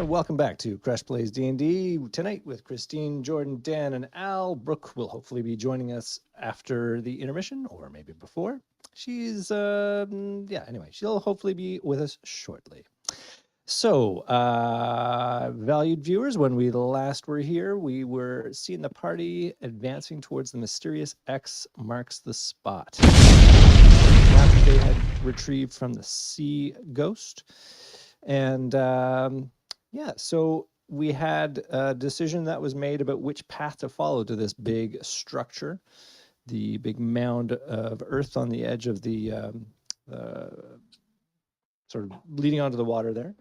and welcome back to Crush Plays D&D. Tonight with Christine, Jordan, Dan, and Al. Brooke will hopefully be joining us after the intermission, or maybe before. She's, anyway, she'll hopefully be with us shortly. So, valued viewers, when we last were here, we were seeing the party advancing towards the mysterious X marks the spot. That they had retrieved from the sea ghost. And so we had a decision that was made about which path to follow to this big structure, the big mound of earth on the edge of the sort of leading onto the water there.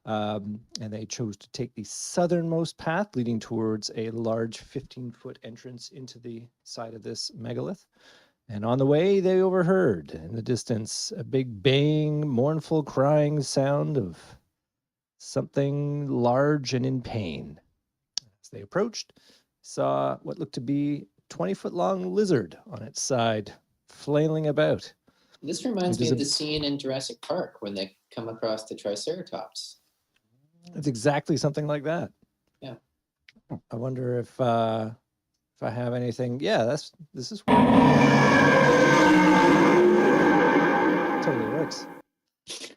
And they chose to take the southernmost path leading towards a large 15-foot entrance into the side of this megalith. And on the way, they overheard in the distance a big bang, mournful crying sound of something large and in pain. As they approached, saw what looked to be a 20-foot-long lizard on its side, flailing about. This reminds me of the scene in Jurassic Park when they come across the Triceratops. It's exactly something like that. Yeah. I wonder if I have anything. Yeah, this is totally works.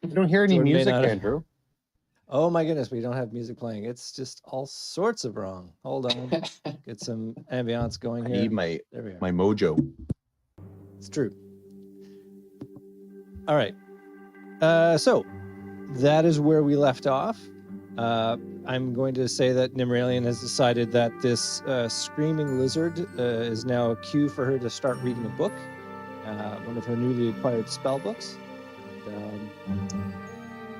You don't hear any Jordan music, Andrew. Oh my goodness, we don't have music playing. It's just all sorts of wrong. Hold on. Get some ambiance going here. I need my mojo. It's true. All right. So that is where we left off. I'm going to say that Nimralian has decided that this screaming lizard is now a cue for her to start reading a book, one of her newly acquired spell books.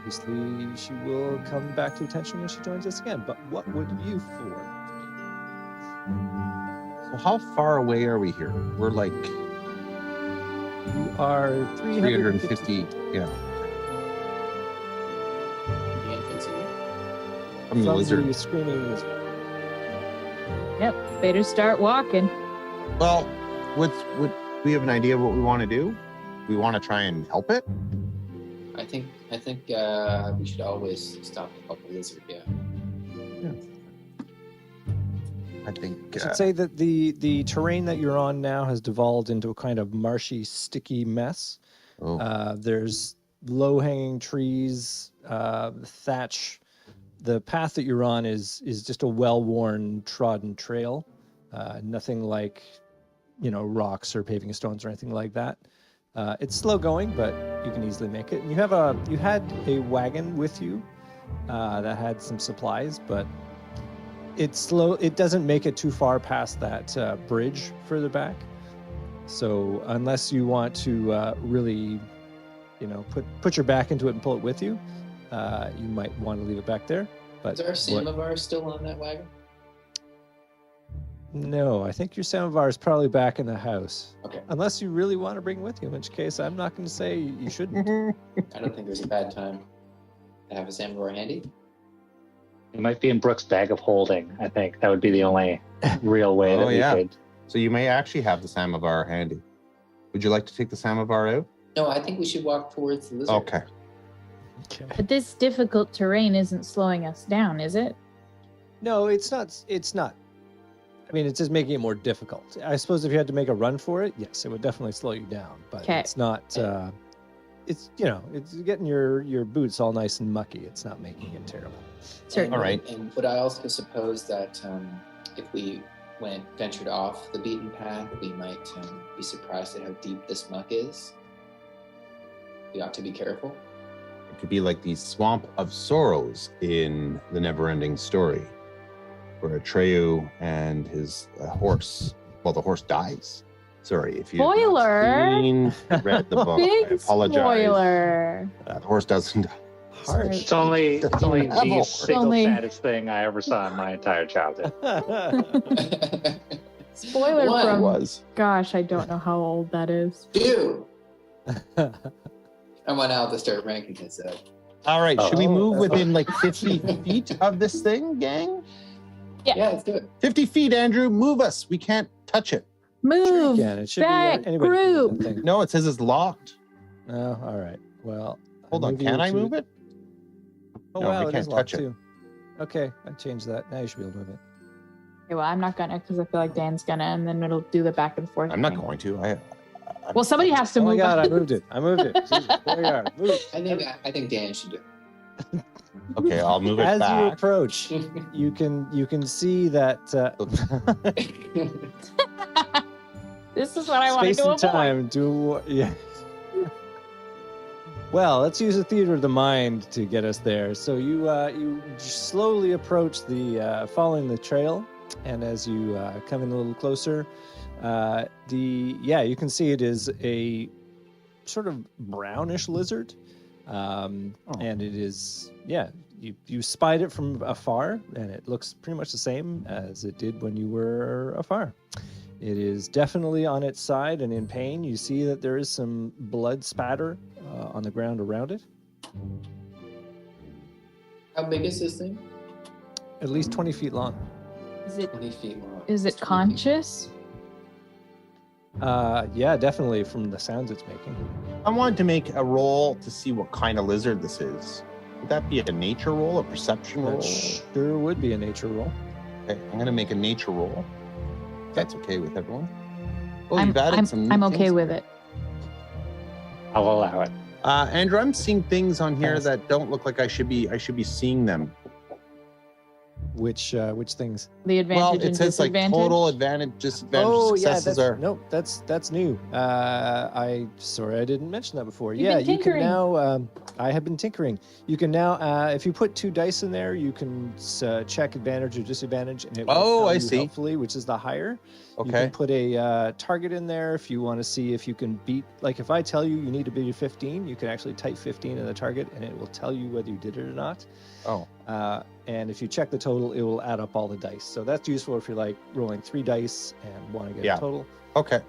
Obviously, she will come back to attention when she joins us again. But what would you four do? So how far away are we here? We're like... You are 350. Yeah. The entrance here? From the lizard. The screaming lizard. Yep, better start walking. Well, would we have an idea of what we want to do? We want to try and help it? I think we should always stop to help the lizard, yeah. I think... I should say that the terrain that you're on now has devolved into a kind of marshy, sticky mess. There's low-hanging trees, thatch. The path that you're on is just a well-worn, trodden trail. Nothing like, rocks or paving stones or anything like that. It's slow going, but you can easily make it. And you had a wagon with you that had some supplies, but it's slow. It doesn't make it too far past that bridge further back. So unless you want to really, put your back into it and pull it with you, you might want to leave it back there. But is our samovar still on that wagon? No, I think your samovar is probably back in the house. Okay. Unless you really want to bring it with you, in which case I'm not going to say you shouldn't. I don't think there's a bad time to have a samovar handy. It might be in Brooke's bag of holding. I think that would be the only real way that we could. So you may actually have the samovar handy. Would you like to take the samovar out? No, I think we should walk towards the lizard. Okay. But this difficult terrain isn't slowing us down, is it? No, it's not. I mean, it's just making it more difficult. I suppose if you had to make a run for it, yes, it would definitely slow you down. But it's not. It's it's getting your boots all nice and mucky. It's not making it terrible. Certainly. All right. And would I also suppose that if we ventured off the beaten path, we might be surprised at how deep this muck is? We ought to be careful. It could be like the Swamp of Sorrows in the Never-Ending Story, where Atreyu and his horse, the horse dies. Sorry, if you read the book, Big I apologize. Spoiler. The horse doesn't die. Harsh. It's only the single Only- saddest thing I ever saw in my entire childhood. Spoiler One from... was. Gosh, I don't know how old that is. Two. I want Al to start ranking this up. All right, should we Oh, move that's within like 50 feet of this thing, gang? Yeah, let's do it. 50 feet, Andrew, move us. We can't touch it. Move It should back, be anybody can do that group. thing. No, it says it's locked. Oh, all right. Well, Hold on, can I move it? Oh, No, wow, we it can't is locked touch it. too. Okay, I changed that. Now you should be able to move it. Okay, well, I'm not gonna because I feel like Dan's gonna, and then it'll do the back and forth. I'm not thing. going to. Well, somebody has to Oh my move. god, I on. moved it. Jesus, there we are. Move it. I think Dan should do it. Okay, I'll move it As you back. approach, you can see that This is what I wanted space to and avoid. time do yeah. Well, let's use the theater of the mind to get us there. So you slowly approach the following the trail, and as you come in a little closer, you can see it is a sort of brownish lizard, and it is you spied it from afar, and it looks pretty much the same as it did when you were afar. It is definitely on its side and in pain. You see that there is some blood spatter on the ground around it. How big is this thing? At least 20 feet long. Is it 20 feet long. is it 20 feet. conscious? Yeah, definitely from the sounds it's making. I wanted to make a roll to see what kind of lizard this is. Would that be a nature roll, a perception roll? That sure would be a nature roll. Okay, I'm going to make a nature roll. If that's okay with everyone. Oh, I'm you've added some new I'm okay things. with it. I'll allow it. Andrew, I'm seeing things on here Pass. that don't look like I should be seeing them. Which things? The advantage Well, and it says like disadvantage. total advantage, disadvantage, Oh yeah, successes that's new. I didn't mention that before. You've yeah, been you can tinkering. now. I have been tinkering. You can now, if you put 2 dice in there, you can check advantage or disadvantage, and it will Oh, tell I you see. helpfully which is the higher. You Okay. can put a target in there if you want to see if you can beat. Like if I tell you need to beat 15, you can actually type 15 in the target, and it will tell you whether you did it or not. Oh. And if you check the total, it will add up all the dice. So that's useful if you're like rolling 3 dice and want to get Yeah. a total. Okay.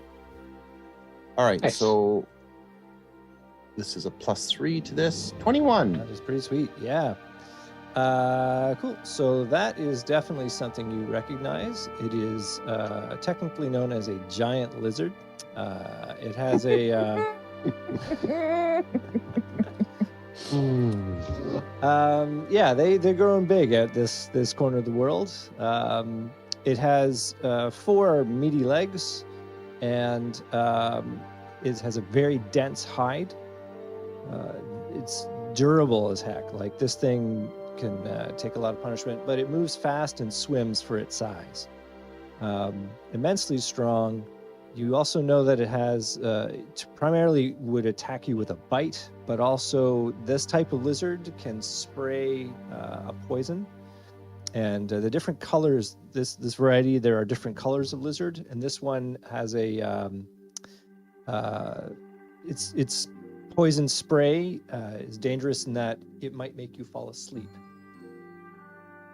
All right. Nice. So this is a +3 to this. 21. That is pretty sweet. Yeah. Cool. So that is definitely something you recognize. It is technically known as a giant lizard. It has a. They're growing big at this corner of the world. It has 4 meaty legs, and it has a very dense hide. It's durable as heck. Like this thing can take a lot of punishment, but it moves fast and swims for its size. Immensely strong. You also know that it has primarily would attack you with a bite, but also this type of lizard can spray a poison. And the different colors, this variety, there are different colors of lizard, and this one has a its poison spray is dangerous in that it might make you fall asleep.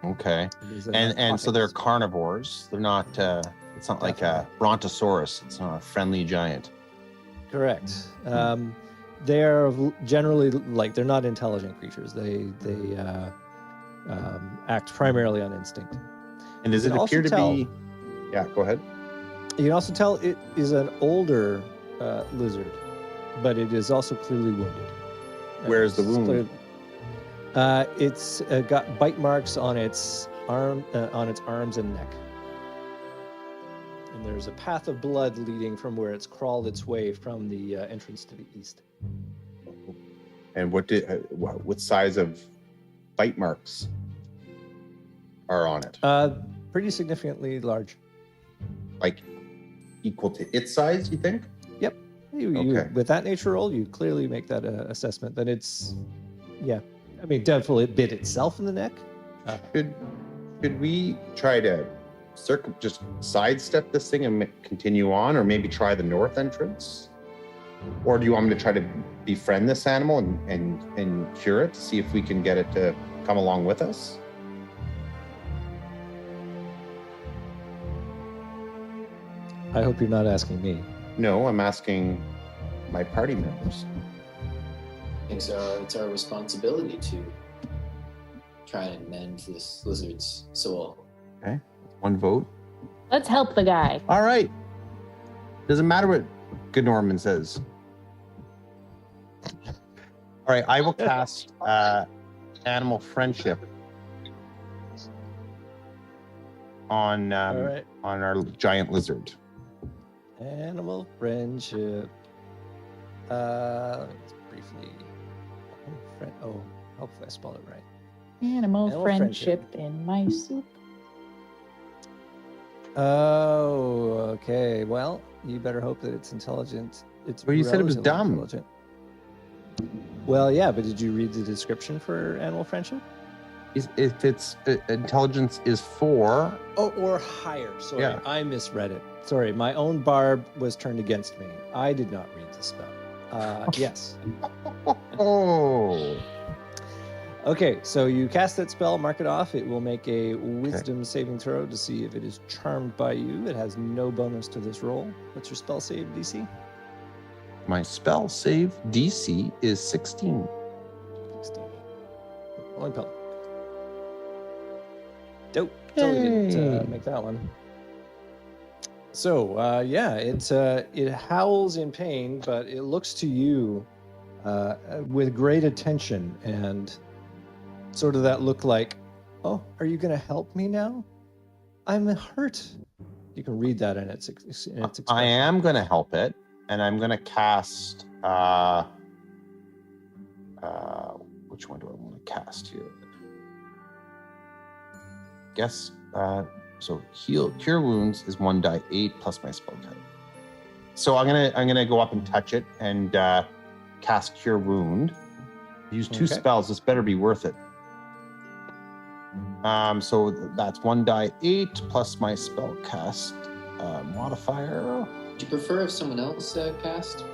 Okay. It is a And so they're narcotics. carnivores. They're not. It's not like a brontosaurus. It's not a friendly giant. Correct. They're generally like they're not intelligent creatures. They act primarily on instinct. And does You it can appear also to tell- be? Yeah. Go ahead. You can also tell it is an older lizard, but it is also clearly wounded. Where's the It's wound? It's got bite marks on its arms and neck. And there's a path of blood leading from where it's crawled its way from the entrance to the east. And what size of bite marks are on it? Pretty significantly large. Like equal to its size? You think? Okay. With that nature roll, you clearly make that assessment. That it's, I mean, definitely it bit itself in the neck. Should we try to just sidestep this thing and continue on, or maybe try the north entrance? Or do you want me to try to befriend this animal and cure it to see if we can get it to come along with us? I hope you're not asking me. No, I'm asking my party members. I think so. It's our responsibility to try and mend this lizard's soul. Okay, 1 vote. Let's help the guy. All right. Doesn't matter what Good Norman says. All right, I will cast animal friendship on All right. on our giant lizard. Animal friendship. Let me just briefly. Oh, hopefully I spelled it right. Animal Animal friendship in my soup. Oh, okay. Well, you better hope that it's intelligent. It's Well, you said it was relatively dumb. Intelligent. Well, yeah, but did you read the description for animal friendship? If its intelligence is 4, Or higher. Sorry, Yeah. I misread it. Sorry, my own barb was turned against me. I did not read the spell. Yes. oh, Okay, so you cast that spell, mark it off. It will make a wisdom saving throw to see if it is charmed by you. It has no bonus to this roll. What's your spell save DC? my spell save DC is 16. 16. Rolling pill. Dope. Totally Yay. didn't make that one. So, yeah, it howls in pain, but it looks to you with great attention and sort of that look like, oh, are you going to help me now? I'm hurt. You can read that in its expression. I am going to help it, and I'm going to cast. Which one do I want to cast here? Guess. So cure wounds is 1d8 plus my spell type. So I'm gonna go up and touch it and cast cure wound. Use 2 Okay. spells. This better be worth it. So that's 1d8 plus my spell cast modifier. Do you prefer if someone else cast?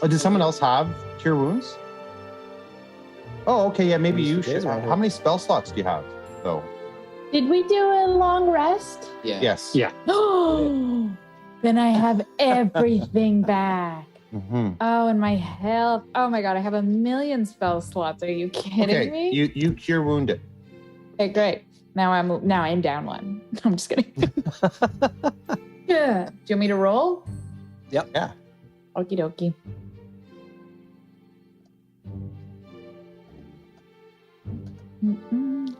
Oh, does someone else have cure wounds? Oh, okay, yeah, maybe There's you days should. right How here. many spell slots do you have, though? Did we do a long rest? Yeah. Yes. Yeah. Oh, then I have everything back. Mm-hmm. Oh, and my health. Oh my god, I have a million spell slots. Are you kidding Okay, me? you cure wounded. Okay, great. Now I'm down 1. I'm just kidding. Yeah. Do you want me to roll? Yep. Yeah. Okie dokie. Mm-mm.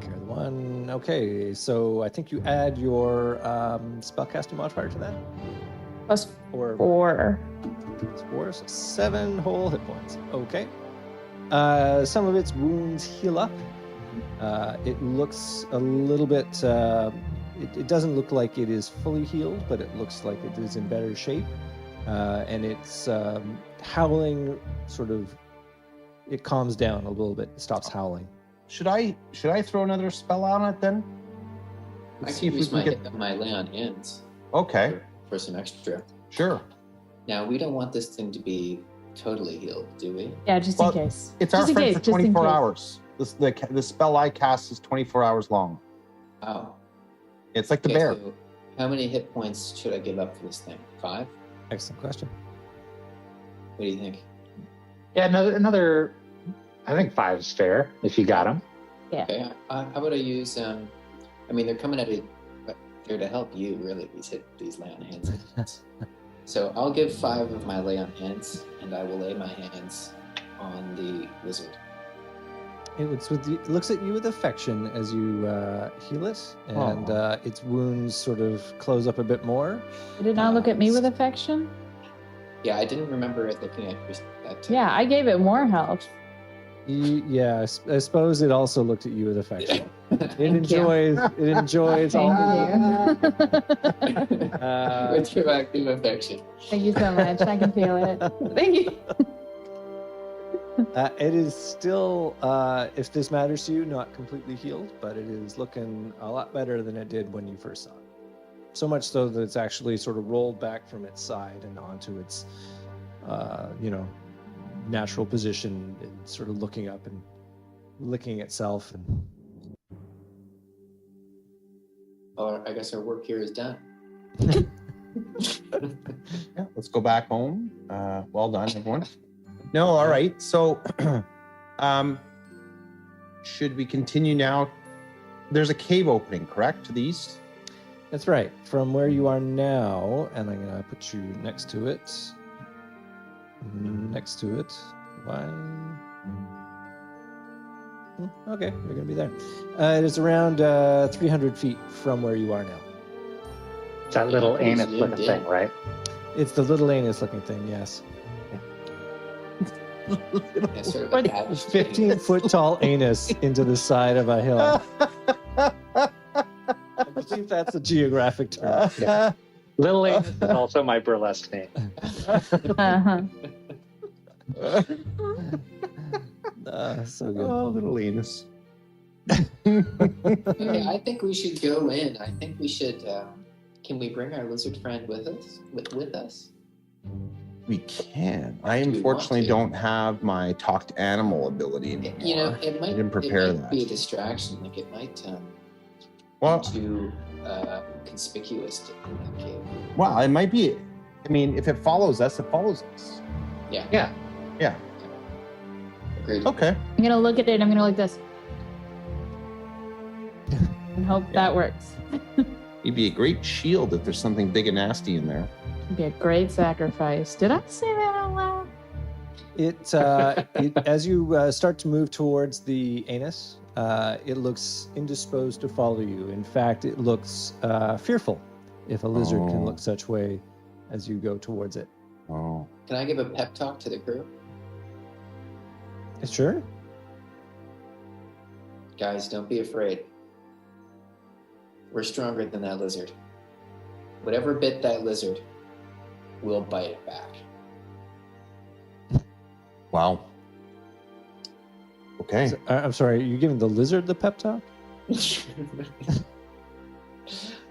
Cure the 1. Okay, so I think you add your spellcasting modifier to that? Plus Or 4. 4, so 7 whole hit points. Okay. Some of its wounds heal up. It looks a little bit. It doesn't look like it is fully healed, but it looks like it is in better shape. And it's howling. Sort of. It calms down a little bit. It stops howling. Should I throw another spell on it then? I Let's can use my lay on hands Okay, for some extra. sure. Now, we don't want this thing to be totally healed, do we? Yeah, just Well, in case. It's our Just in friend case, for just in 24 case. hours. The spell I cast is 24 hours long. Oh. It's like the Okay, bear. so how many hit points should I give up for this thing? 5? Excellent question. What do you think? Yeah, another. I think 5 is fair if you got them. Yeah. Okay, how about I use, I mean, they're coming at it, but they're to help you, really, these lay on hands. So I'll give 5 of my lay on hands, and I will lay my hands on the lizard. It looks at you with affection as you heal it, and its wounds sort of close up a bit more. Did it not look at me with affection? Yeah, I didn't remember it looking at that. Yeah, I gave it more health. Yeah, I suppose it also looked at you with affection. It Thank you. enjoys all. Thank you. Retroactive affection. Thank you so much. I can feel it. Thank you. It is still, if this matters to you, not completely healed, but it is looking a lot better than it did when you first saw it. So much so that it's actually sort of rolled back from its side and onto its, natural position, and sort of looking up and licking itself. And Well, I guess our work here is done. Yeah, let's go back home. Well done, everyone. No, all right. So, should we continue now? There's a cave opening, correct, to the east? that's right. From where you are now, and I'm gonna put you next to it. Why? Okay, you're gonna be there. It is around 300 feet from where you are now. It's that little Pretty anus zoomed looking in. thing, right? It's the little anus-looking thing. Yes, Yeah, sort of a patch. 15-foot tall anus into the side of a hill. I believe that's a geographic term. Yeah. Little anus is also my burlesque name. Uh-huh. So good. Oh, little anus. Okay, I think we should go in. I think we should. Can we bring our lizard friend with us? With us? We can. I Do we unfortunately want to? don't have my talk to animal ability anymore. You know, it might. didn't prepare it might that. be a distraction. Like it might Well, be too conspicuous in that cave. well, it might be. I mean, if it follows us, it follows us. Yeah. Yeah. Yeah. Agreed. Okay. I'm gonna look at it. I'm gonna like this and hope that works. It'd be a great shield if there's something big and nasty in there. It'd be a great sacrifice. Did I say that out loud? As you start to move towards the anus, it looks indisposed to follow you. In fact, it looks fearful, if a lizard can look such way as you go towards it. Oh. Can I give a pep talk to the crew? Sure. Guys, don't be afraid. We're stronger than that lizard. Whatever bit that lizard, we'll bite it back. Wow. Okay. I'm sorry, you're giving the lizard the pep talk? I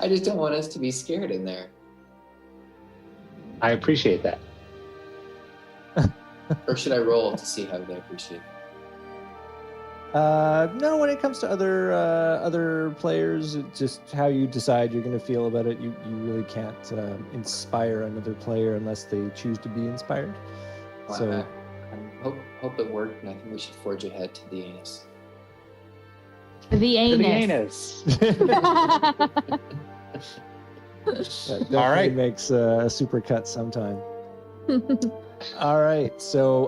just don't want us to be scared in there. I appreciate that. Or should I roll to see how they appreciate it? No, when it comes to other players, it's just how you decide you're going to feel about it. You really can't inspire another player unless they choose to be inspired. Well, So I hope it worked, and I think we should forge ahead to the anus. The To anus. the anus. that definitely All right. makes a supercut sometime. All right, so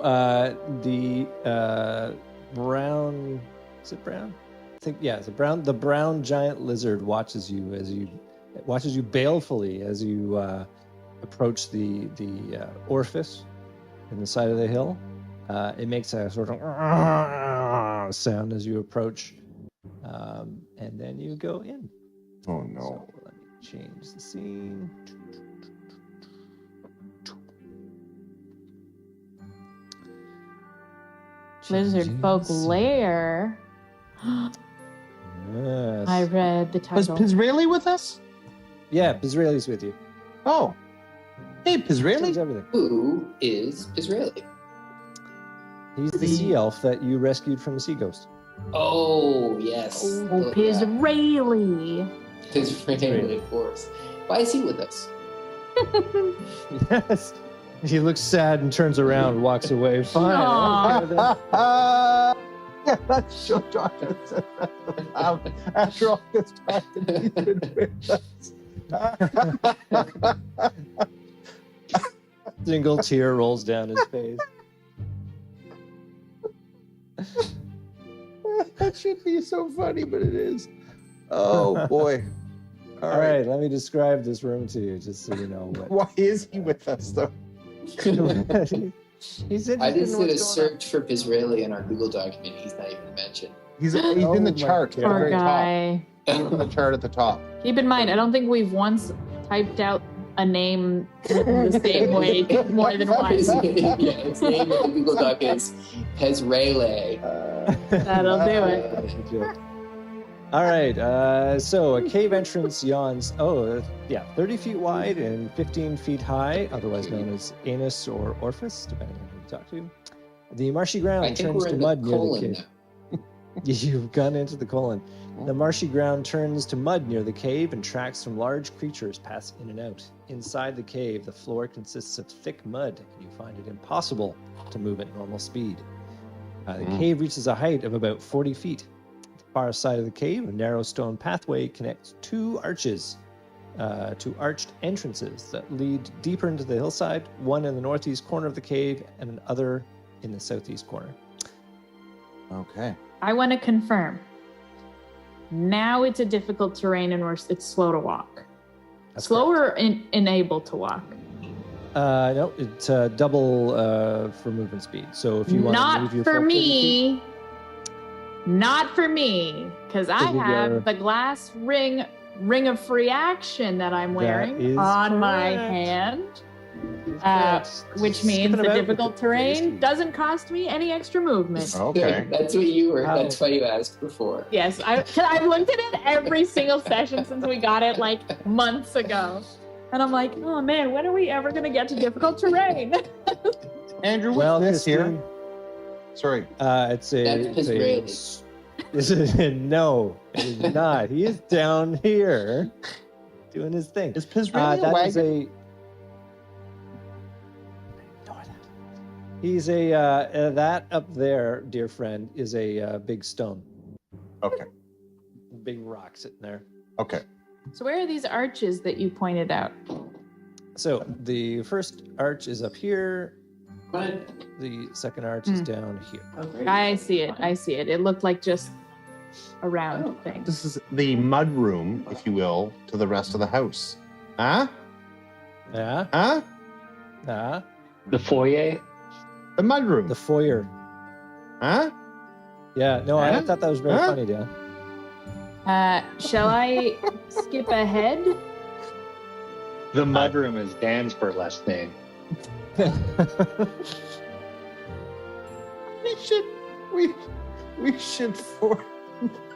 the brown, is it brown? I think yeah, it's the brown giant lizard watches you balefully as you approach the orifice in the side of the hill. It makes a sort of sound as you approach, and then you go in. Oh no. So let me change the scene. Lizard folk lair. Yes. I read the Was title. Pizraeli with us? Yeah, Pizraeli's with you. Oh. Hey, Change Pizraeli. everything. Who is Israeli? He's the sea elf that you rescued from the sea ghost. Oh, yes. Oh, Pizraeli. Israeli, of course. Why is he with us? Yes. He looks sad and turns around and walks away. Fine. Aw. Yeah, that's so Joshua said that after all this time that he's been with us. Single tear rolls down his face. That should be so funny, but it is. Oh boy. All right, let me describe this room to you, just so you know what. Why is he with us though? He's interested I in just did a what's going search for Israeli in our Google document. He's not even mentioned. He's Oh in the my chart at the God. Poor very top. guy. He's in the chart at the top. Keep in mind, I don't think we've once typed out a name the same way more than His, once. yeah, his name in the Google Doc is Pezrele. That'll do it. on. All right, so a cave entrance yawns, 30 feet wide and 15 feet high, otherwise known as anus or orifice, depending on who you talk to. The marshy ground I think turns we're to in the mud near the colon cave. now. You've gone into the colon. The marshy ground turns to mud near the cave and tracks from large creatures pass in and out. Inside the cave, the floor consists of thick mud, and you find it impossible to move at normal speed. The cave reaches a height of about 40 feet. At the far side of the cave, a narrow stone pathway connects two arches, two arched entrances that lead deeper into the hillside, one in the northeast corner of the cave and another in the southeast corner. Okay. I want to confirm. Now it's a difficult terrain and it's slow to walk. That's Slower and able to walk. No, it's double for movement speed. So if you want to move your full 30 feet, not for me, because I have the glass ring of free action that I'm wearing on my hand, which means the difficult terrain doesn't cost me any extra movement. Okay. That's what you were. That's why you asked before. Yes, I've looked at it every single session since we got it like months ago. And I'm like, oh man, when are we ever going to get to difficult terrain? Andrew, well, what's this here? Christine, Sorry. It's a no, it is not. He is down here doing his thing. Is Pizraeli a That wagon? is a. He's a that up there, dear friend, is a big stone. Okay. Big rock sitting there. Okay. So where are these arches that you pointed out? So the first arch is up here. What? The second arch is down here. Oh, great. I see it. It looked like just a round thing. This is the mud room, if you will, to the rest of the house. Huh? Yeah. Huh? The foyer. The mud room. The foyer. Huh? Yeah. No, I Huh? thought that was very Huh? funny, Dan. Shall I skip ahead? The mudroom is Dan's burlesque name. We should form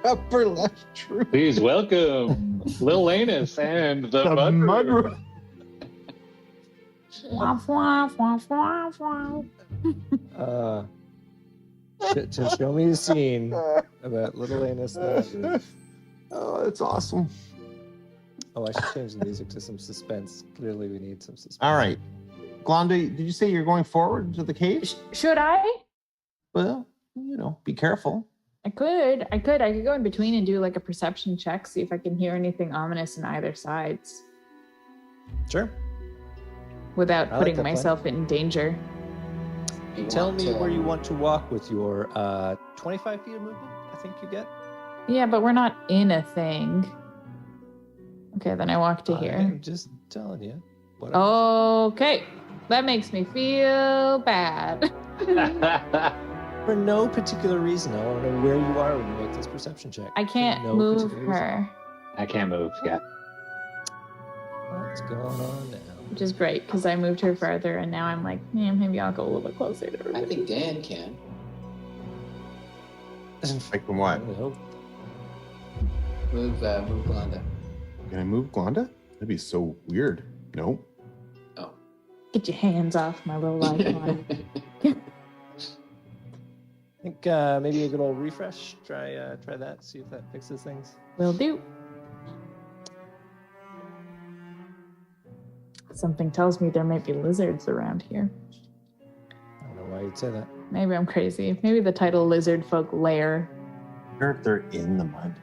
upper left troop. Please welcome Lil Anus and the The mudroom. mud room. To show me the scene about little anus. Oh, that's awesome. Oh, I should change the music to some suspense. Clearly, we need some suspense. All right. Glonda, did you say you're going forward to the cave? Should I? Well, be careful. I could go in between and do like a perception check, see if I can hear anything ominous in either sides Sure. without I like putting that plan. myself in danger. You Tell want me to- where you want to walk with your 25 feet of movement, I think you get. Yeah, but we're not in a thing. Okay, then I walk to here. I'm just telling you. Whatever. Okay, that makes me feel bad. For no particular reason. I want to know where you are when you make this perception check. I can't For no move particular reason. her, I can't move yet. What's going on now? which is great because I moved her farther, and now I'm like, maybe I'll go a little bit closer to her. I think Dan can. Like what? I hope. Move Glonda. Can I move Glonda? That'd be so weird. No. Oh. Get your hands off my little icon. I think maybe a good old refresh. Try that. See if that fixes things. Will do. Something tells me there might be lizards around here. I don't know why you'd say that. Maybe I'm crazy. Maybe the title Lizard Folk Lair. They're in the mud.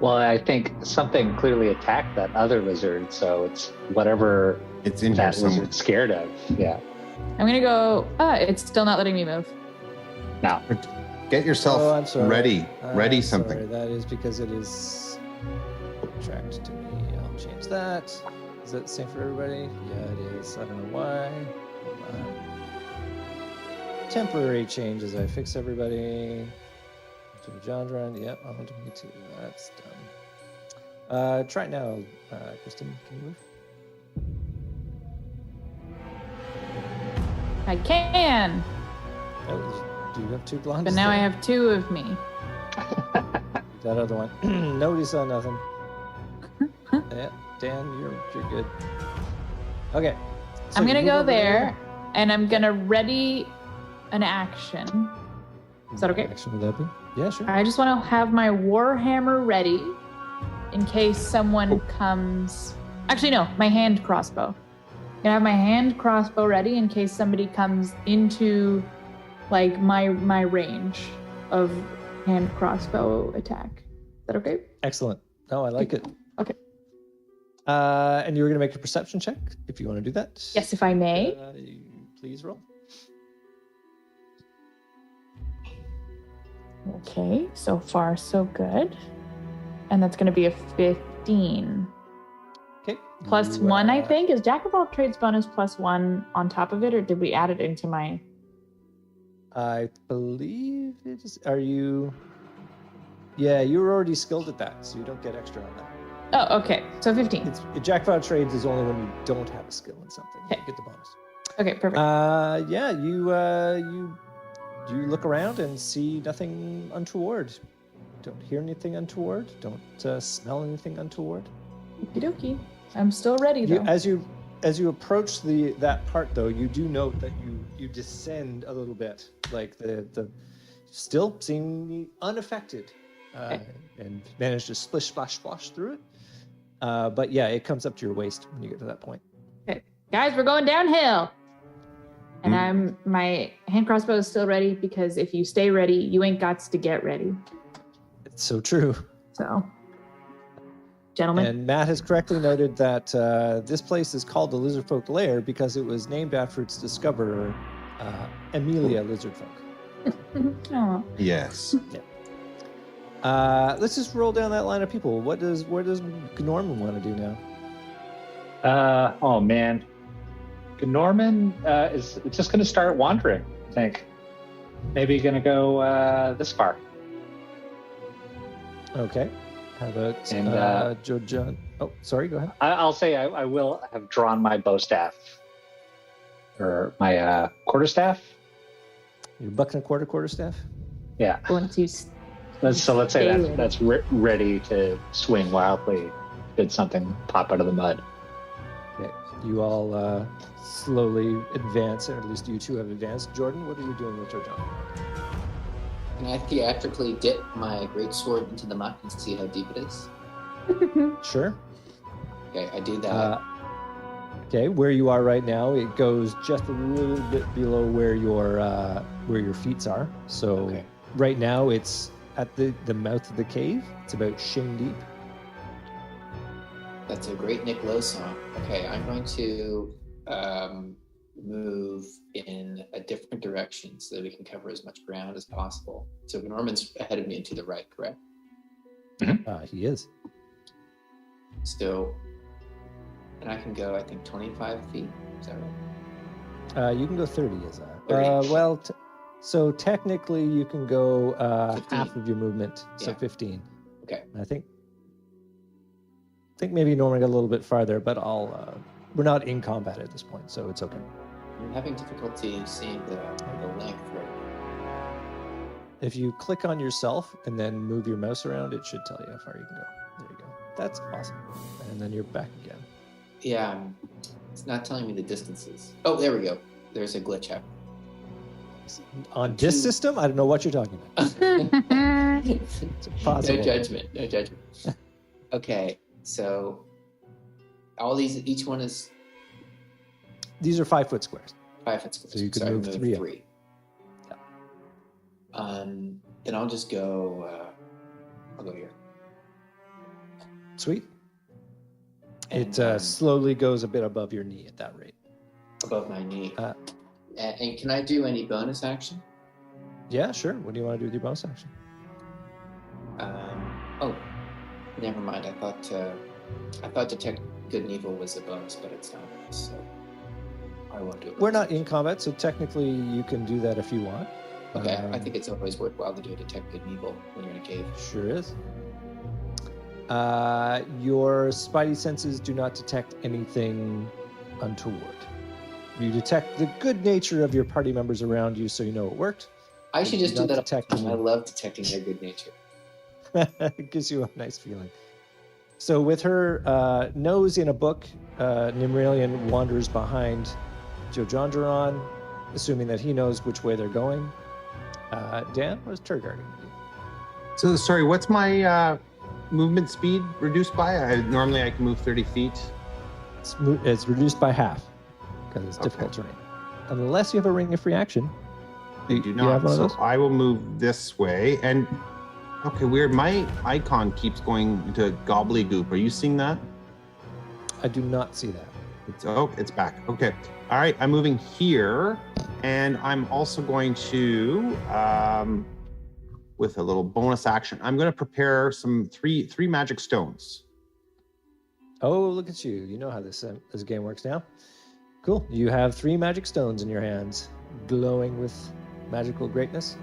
Well, I think something clearly attacked that other lizard, so it's whatever It's in here that somewhere. lizard's scared of. Yeah. I'm gonna go. It's still not letting me move. Now, Get yourself Oh, I'm sorry. ready. Ready I'm something. sorry. That is because it is tracked to me. I'll change that. Is that the same for everybody? Yeah, it is. I don't know why. Hold on. Temporary changes. I fix everybody. To John's run. Yep, on to me too. That's done. Try it now, Kristen. Can you move? I can, Oh, do you have two blondes? but now I have two of me. That other one. Nobody saw nothing. Yeah, Dan, you're good. Okay. so I'm you gonna move go over there, and I'm gonna ready an action. Is that okay? Action would that be? Yeah, sure. I just want to have my warhammer ready in case someone comes. Actually, no, my hand crossbow. I'm gonna have my hand crossbow ready in case somebody comes into like my range of hand crossbow attack. Is that okay? Excellent. No, I like it. Okay. And you were going to make a perception check if you want to do that. Yes, if I may. Please roll. Okay, so far so good. And that's going to be a 15. Okay. Plus you, 1, I think. Is Jack of all trades bonus plus 1 on top of it, or did we add it into my... I believe it is. Are you? Yeah, you were already skilled at that, so you don't get extra on that. Oh, okay. So 15. It's Jack of all trades is only when you don't have a skill in something. Okay. You get the bonus. Okay, perfect. Yeah, you look around and see nothing untoward. Don't hear anything untoward. Don't smell anything untoward. Okie dokie. I'm still ready though. As you approach that part, though, you do note that you descend a little bit, like the still seemingly unaffected, and manage to splish splash splash through it. But yeah, it comes up to your waist when you get to that point. Okay, guys, we're going downhill. And my hand crossbow is still ready, because if you stay ready, you ain't gots to get ready. It's so true. So, gentlemen. And Matt has correctly noted that this place is called the Lizardfolk Lair because it was named after its discoverer, Amelia Lizardfolk. Oh. Yes. Yeah. Let's just roll down that line of people. Where does Norman want to do now? Oh man, Norman is just going to start wandering. I think maybe going to go this far. Okay. How about Joe John? Oh, sorry. Go ahead. I'll say I will have drawn my bow staff or my quarterstaff. Your buck and a quarterstaff. Yeah. Once you Let's say that's ready to swing wildly. Did something pop out of the mud? Okay. You all slowly advance, or at least you two have advanced. Jordan, what are you doing with Joe John? Can I theatrically dip my great sword into the muck and see how deep it is? Sure. Okay, I do that. Okay, where you are right now, it goes just a little bit below where your feet are. So right now, it's at the mouth of the cave. It's about shin deep. That's a great Nick Lowe song. Okay, I'm going to move in a different direction so that we can cover as much ground as possible. So Norman's ahead of me and to the right, correct? He is. So, and I can go, I think, 25 feet. Is that right? You can go 30 as that. 30. So technically you can go half of your movement, so 15. Okay. I think maybe Norman got a little bit farther, but we're not in combat at this point, so it's okay. I'm having difficulty seeing the length right now. If you click on yourself and then move your mouse around, it should tell you how far you can go. There you go. That's awesome. And then you're back again. Yeah, it's not telling me the distances. Oh, there we go. There's a glitch happening. On this system, I don't know what you're talking about. It's impossible. No judgment. Okay, so all these, each one is... These are 5-foot squares. 5 foot squares. So you can I move three. Yeah. Then I'll just go. I'll go here. Sweet. And, It slowly goes a bit above your knee at that rate. Above my knee. And can I do any bonus action? Yeah, sure. What do you want to do with your bonus action? Oh, never mind. I thought detect good and evil was a bonus, but it's not. So I won't do it. We're not in combat, so technically you can do that if you want. Okay, I think it's always worthwhile to do a detect good and evil when you're in a cave. Sure is. Your spidey senses do not detect anything untoward. You detect the good nature of your party members around you, so you know it worked. I should just do that. Detecting. I love detecting their good nature. It gives you a nice feeling. So with her nose in a book, Nimralian wanders behind Jojonderon, assuming that he knows which way they're going. Dan, what is Turgard going to do? So, sorry, what's my movement speed reduced by? Normally I can move 30 feet. It's reduced by half because it's difficult terrain. Unless you have a ring of free action. I do not. So I will move this way. And okay, weird. My icon keeps going into gobbledygook. Are you seeing that? I do not see that. It's back. Okay. All right. I'm moving here, and I'm also going to with a little bonus action. I'm going to prepare three magic stones. Oh, look at you. You know how this game works now. Cool. You have 3 magic stones in your hands, glowing with magical greatness.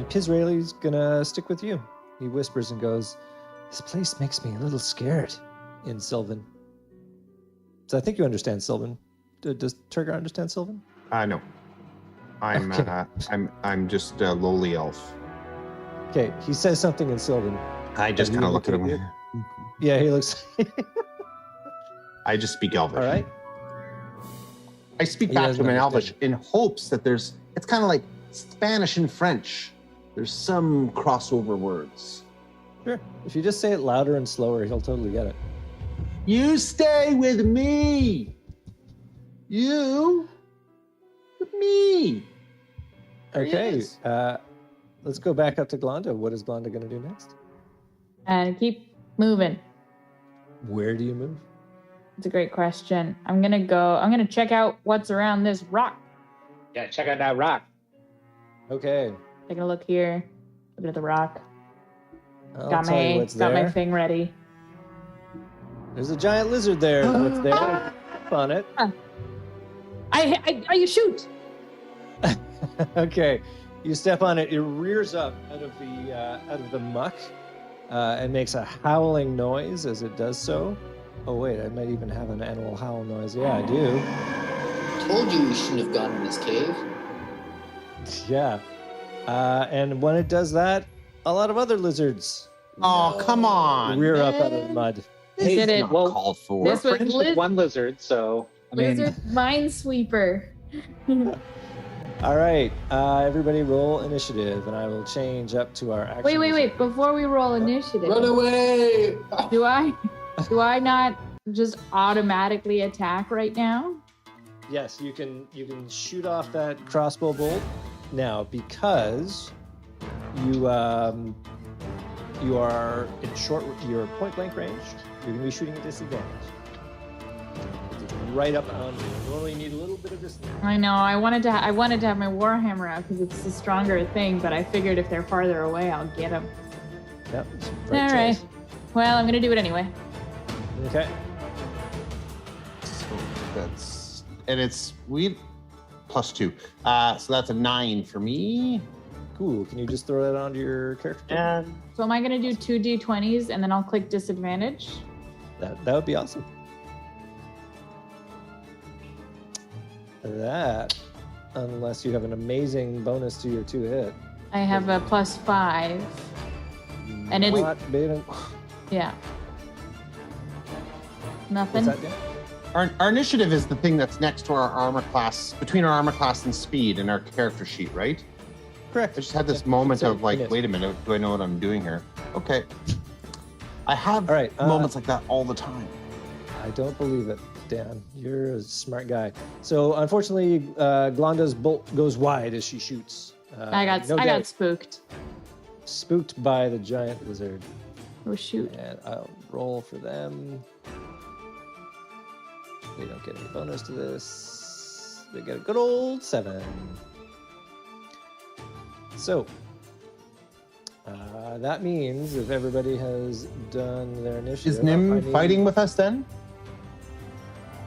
Pizraeli's going to stick with you. He whispers and goes, "This place makes me a little scared," in Sylvan. So I think you understand Sylvan. Does Turgar understand Sylvan? No. I'm Okay. I'm just a lowly elf. Okay, he says something in Sylvan. I just kind of look at him. Yeah, he looks... I just speak Elvish. All right. I speak He back to doesn't him in Elvish understand. in hopes that it's kind of like Spanish and French. There's some crossover words. Sure. If you just say it louder and slower, he'll totally get it. You stay with me. You with me. There he Okay. is. Let's go back up to Glonda. What is Glonda going to do next? Keep moving. Where do you move? It's a great question. I'm gonna check out what's around this rock. Yeah, check out that rock. Okay. Taking a look here. Look at the rock. I'll got tell you my what's got there. my thing ready. There's a giant lizard there. What's there? Step on it. I shoot. Okay. You step on it. It rears up out of the muck and makes a howling noise as it does so. Oh wait, I might even have an animal howl noise. Yeah, I do. Told you we shouldn't have gone in this cave. Yeah. And when it does that, a lot of other lizards Oh, come on. rear up out of the mud. They did it. Not Well, called for. We're This was friends with one lizard, so I mean, Lizard minesweeper. All right, everybody roll initiative, and I will change up to our action. Wait. Before we roll initiative, Run away! do I not just automatically attack right now? Yes, you can shoot off that crossbow bolt now because you are in you're point blank range. You're gonna be shooting at disadvantage. It's right up on you. Normally you need a little bit of distance. I know. I wanted to have my warhammer out because it's a stronger thing, but I figured if they're farther away, I'll get them. Yep. it's All right. choice. Well, I'm gonna do it anyway. Okay. So it's +2. So that's a 9 for me. Cool. Can you just throw that onto your character? And So am I gonna do 2 d20s and then I'll click disadvantage? That would be awesome. That, unless you have an amazing bonus to your 2 hit. I have a +5. And it's- Not big- Yeah. What's Nothing. that, Dan? our initiative is the thing that's next to our armor class, between our armor class and speed in our character sheet, right? Correct. I just had this Yeah, moment so of like, it is. wait a minute, do I know what I'm doing here? Okay. I have All right, moments like that all the time. I don't believe it, Dan. You're a smart guy. So unfortunately, Glonda's bolt goes wide as she shoots. I got spooked. spooked by the giant lizard, Oh shoot. and I'll roll for them. They don't get any bonus to this. They get a good old 7. So that means if everybody has done their initiative, Is Nim I need- fighting with us then?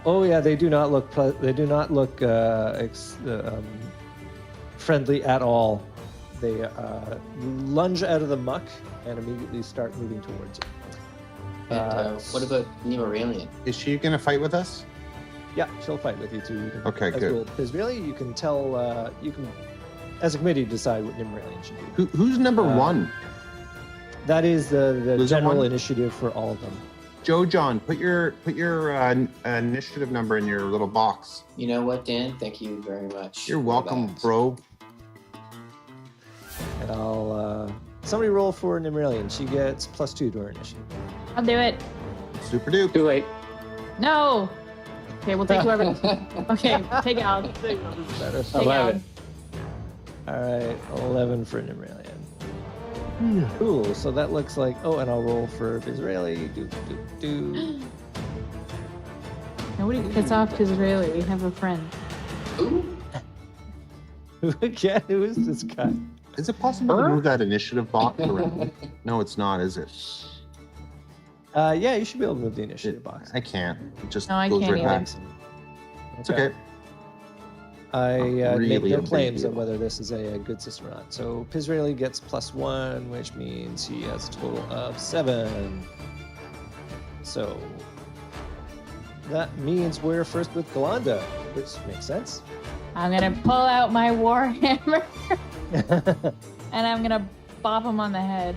Oh yeah, they do not look. Friendly at all. They lunge out of the muck and immediately start moving towards you. And what about Nemeralian? Is she gonna fight with us? Yeah, she'll fight with you too. You can, Okay, good. Because really, you can tell. You can, as a committee, decide what Nimralian should do. Who's number 1? That is the Lizard general one? initiative for all of them. Joe John, put your initiative number in your little box. You know what, Dan? Thank you very much. You're for welcome, that. bro. And I'll somebody roll for Nimralian. She gets +2 to her initiative. I'll do it. Super dupe. too late. No. Okay, we'll take whoever. Okay, take Al. Take Better. Al. 11. All right, 11 for Nimralian. Cool. So that looks like. Oh, and I'll roll for Israeli. Do. Nobody gets off Israeli. We have a friend. Ooh, Again, who is this guy? Is it possible to move that initiative box around? No, it's not, is it? Yeah, you should be able to move the initiative box. I can't. It just No, I goes can't right either. back. It's okay. I make Really no a big claims deal. on whether this is a good system or not. So Pizraeli gets +1, which means he has a total of 7. So that means we're first with Galanda, which makes sense. I'm gonna pull out my warhammer and I'm gonna bop him on the head.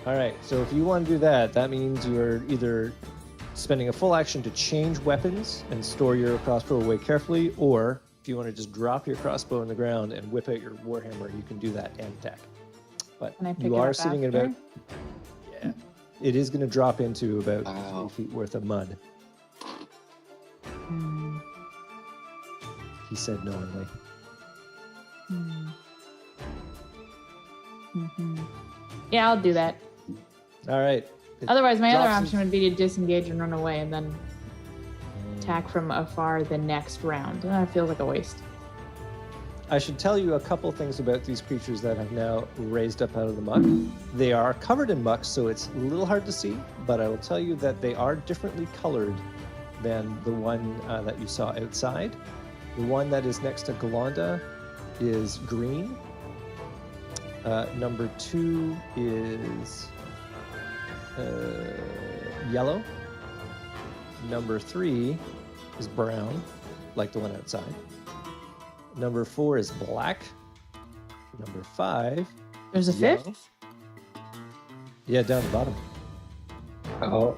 All right, so if you want to do that, that means you're either spending a full action to change weapons and store your crossbow away carefully, or if you want to just drop your crossbow on the ground and whip out your warhammer, you can do that and attack. But Can I pick you it are up sitting at after? about, yeah, it is going to drop into about Wow. 3 feet worth of mud. Hmm. He said knowingly. Mm-hmm. Yeah, I'll do that. All right. It Otherwise, my other drops option would be to disengage and run away and then attack from afar the next round. That feels like a waste. I should tell you a couple things about these creatures that have now raised up out of the muck. They are covered in muck, so it's a little hard to see, but I will tell you that they are differently colored than the one that you saw outside. The one that is next to Galanda is green. Number 2 is yellow. Number 3 is brown, like the one outside. Number 4 is black. Number 5. There's a yellow. fifth? Yeah, down the bottom. Oh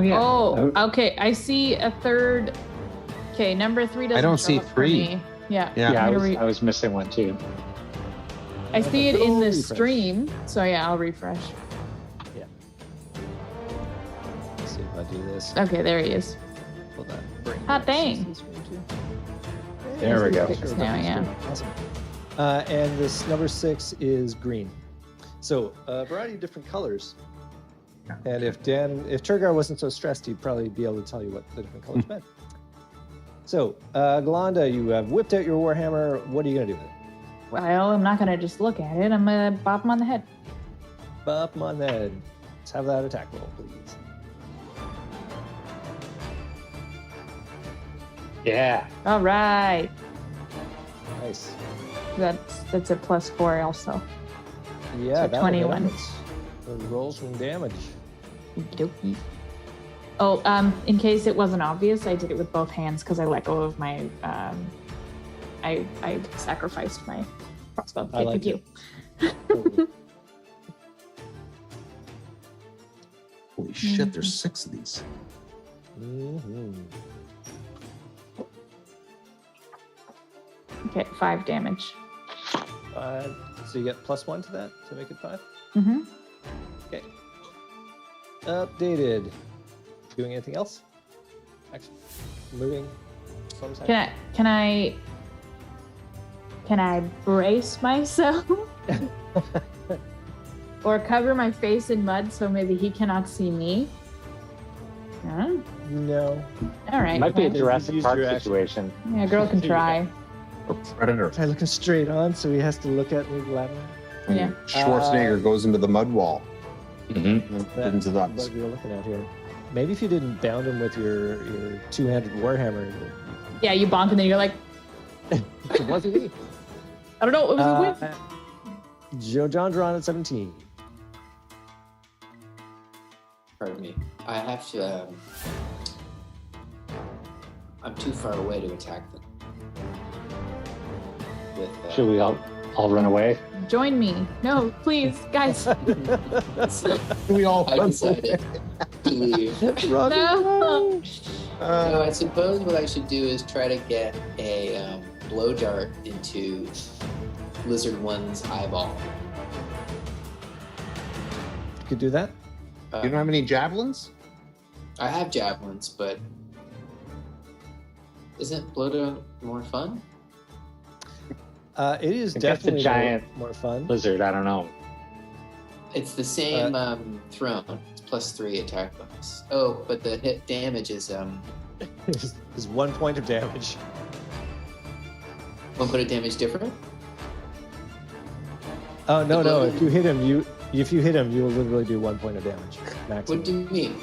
yeah. Oh, okay. I see a third. Okay, number 3 doesn't don't show see up for 3. me. Yeah. Yeah. Yeah, I'm gonna I was missing one too. I see it in the Refresh. stream. So yeah, I'll refresh. Let's see if I do this. Okay, there he is. Hold on. Bring Hot that dang. to the screen too. There we go. Fixed now, yeah. Awesome. And this number 6 is green. So a variety of different colors. And if Turgar wasn't so stressed, he'd probably be able to tell you what the different colors meant. So, Galanda, you have whipped out your warhammer. What are you gonna do with it? Well, I'm not gonna just look at it. I'm gonna bop him on the head. Bop him on the head. Let's have that attack roll, please. Yeah. All right. Nice. That's a +4 also. Yeah, So that 21. Roll some damage. Okey-dokey. Oh, in case it wasn't obvious, I did it with both hands because I let go of my. I sacrificed my crossbow. I like Thank it. you. Holy shit, there's 6 of these. Mm-hmm. Okay, 5 damage. So you get +1 to that to make it 5. Mm-hmm. Okay. Updated. Doing anything else? Action. Moving. Bonus action. Can I brace myself? Or cover my face in mud so maybe he cannot see me? Huh? No. All right. Might be a fine. Jurassic Use Park your action. situation. Yeah, girl can try. Predator. Try looking straight on, so he has to look at me laterally. Yeah. Schwarzenegger goes into the mud wall. Mm-hmm. Into that. What you're looking at here. Maybe if you didn't bound him with your two-handed warhammer. Yeah, you bonk and then you're like, It wasn't me. I don't know. It was a whip. Joe John's on at 17. Pardon me. I have to. I'm too far away to attack them. With, Should we all run away? Join me. No, please, guys. We all I decided to leave. No. So I suppose what I should do is try to get a blow dart into Lizard One's eyeball. You could do that. You don't have any javelins? I have javelins, but isn't blow dart more fun? It is I guess the definitely giant more fun. Lizard, I don't know. It's the same thrown. It's +3 attack bonus. Oh, but the hit damage is Is 1 point of damage. 1 point of damage different. Oh no, The no! blowgun? If you hit him, you will literally do 1 point of damage maximum. What do you mean?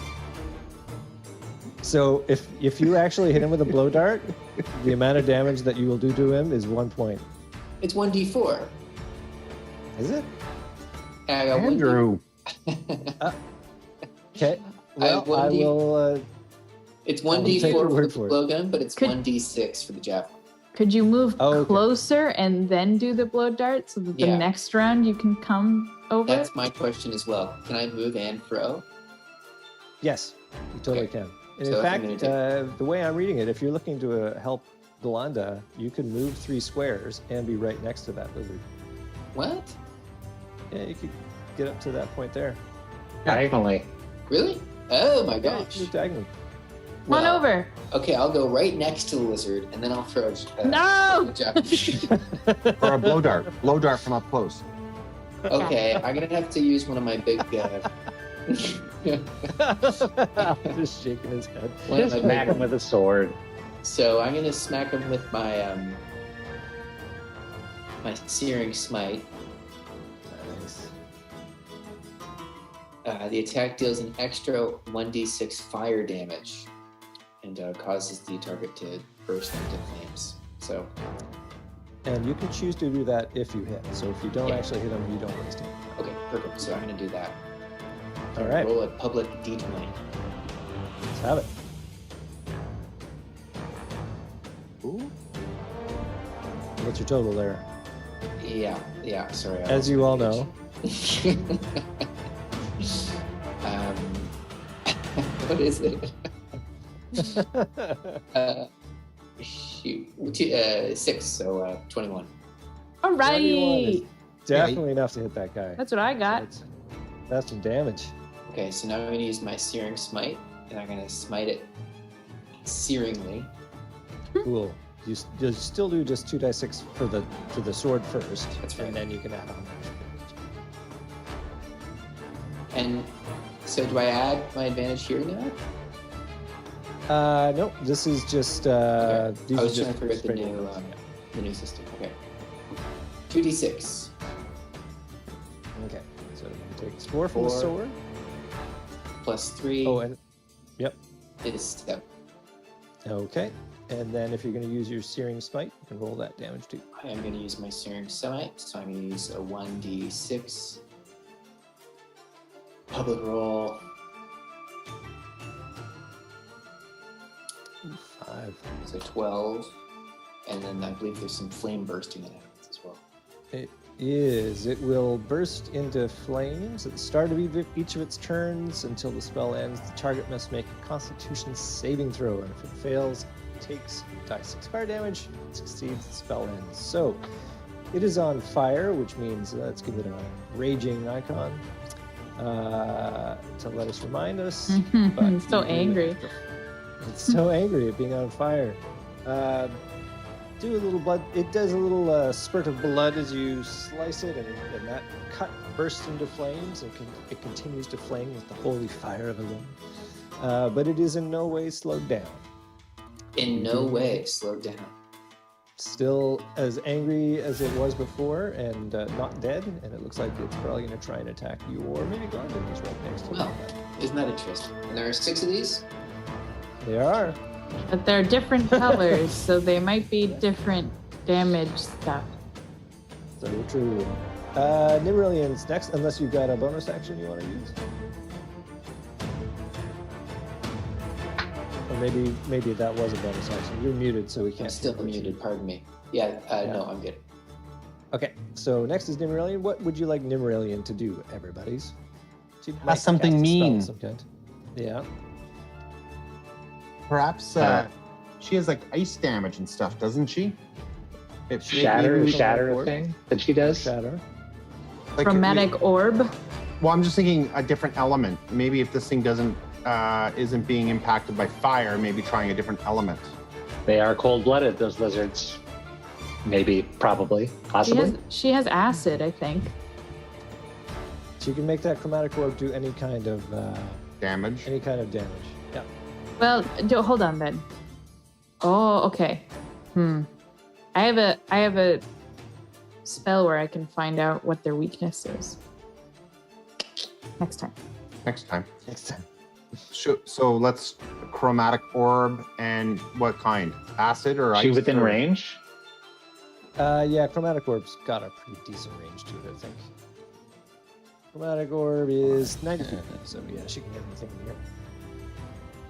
So if you actually hit him with a blow dart, the amount of damage that you will do to him is 1 point. It's 1d4. Is it? I got Andrew. Okay. Well, have 1D. I will. It's take 1d4 your for word the for it. blowgun, but it's Could- 1d6 for the javelin. Could you move Oh, okay. closer and then do the blow dart so that the Yeah. next round you can come over? That's my question as well. Can I move and throw? Yes, you totally Okay. can. And So in that's what I'm fact, the way I'm reading it, if you're looking to help Galanda, you can move 3 squares and be right next to that lizard. What? Yeah, you could get up to that point there. Diagonally. Really? Oh my Yeah, you gosh. can move diagonally. Come on Well, over. Okay, I'll go right next to the lizard, and then I'll throw. No! the javelin. Or a blow dart. Blow dart from up close. Okay, I'm gonna have to use one of my big. Just shaking his head. One of Just my smack big- him with a sword. So I'm gonna smack him with my my searing smite. Nice. The attack deals an extra 1d6 fire damage, and causes the target to burst into flames. So And you can choose to do that if you hit. So if you don't Yeah. actually hit him, you don't waste him. okay, perfect. So I'm gonna do that. All right, Roll a public d20. let's have it. Ooh. What's your total there? Yeah. Sorry. I As lost you my all page. know. What is it? Shoot. 6, so 21. All 21 is right. definitely enough to hit that guy. That's what I got. So that's some damage. Okay, so now I'm going to use my Searing Smite, and I'm going to smite it searingly. Cool. You still do just 2d6 for the sword first. That's right. And then you can add on. And so do I add my advantage here now? Nope. This is just. Okay. These I was are trying just to figure out the straight new, rolls. the new system. Okay. 2d6 Okay. So you take 4 from the 4. sword. plus 3 Oh, and is 7. okay. And then if you're going to use your searing smite, you can roll that damage too. I am going to use my Searing Smite, so I'm going to use a 1d6. Public roll. 5. So 12. And then I believe there's some flame bursting that happens as well. It is. It will burst into flames at the start of each of its turns until the spell ends. The target must make a Constitution saving throw, and if it fails, it takes die6 fire damage. It succeeds, the spell ends. So it is on fire, which means let's give it a raging icon to let us remind us. but It's so you do angry. have to- It's so angry at being on fire. Do a little blood. It does a little spurt of blood as you slice it, and that cut bursts into flames. And it continues to flame with the holy fire of Elune. But it is in no way slowed down. In no way slowed down. Still as angry as it was before, and not dead. And it looks like it's probably going to try and attack you, or maybe Gordon is right next to you. Well, isn't that interesting? And there are 6 of these? They are. But they're different colors, so they might be different damage stuff. So true. Nimrilian's next, unless you've got a bonus action you want to use. Or maybe that was a bonus action. You're muted, so we can't. I'm still hear you. muted, pardon me. Yeah, no, I'm good. Okay, so next is Nimrilian. What would you like Nimrilian to do, everybody's? She'd like to something cast a spell mean. of some kind. Yeah. Perhaps she has like ice damage and stuff, doesn't she? If she Shatter maybe- thing that she does. Shatter. like, Chromatic orb. Well, I'm just thinking a different element. Maybe if this thing isn't being impacted by fire, maybe trying a different element. They are cold-blooded, those lizards. Maybe, probably, possibly. She has acid, I think. She can make that chromatic orb do any kind of Damage. damage. Yeah. Well, hold on then. Oh, okay. I have a spell where I can find out what their weakness is. Next time. Next time. Next time. So let's chromatic orb and what kind? Acid or ice? She within or- range? Yeah, chromatic orb's got a pretty decent range to it, I think. Chromatic orb is 90 feet, so yeah, she can get anything in here.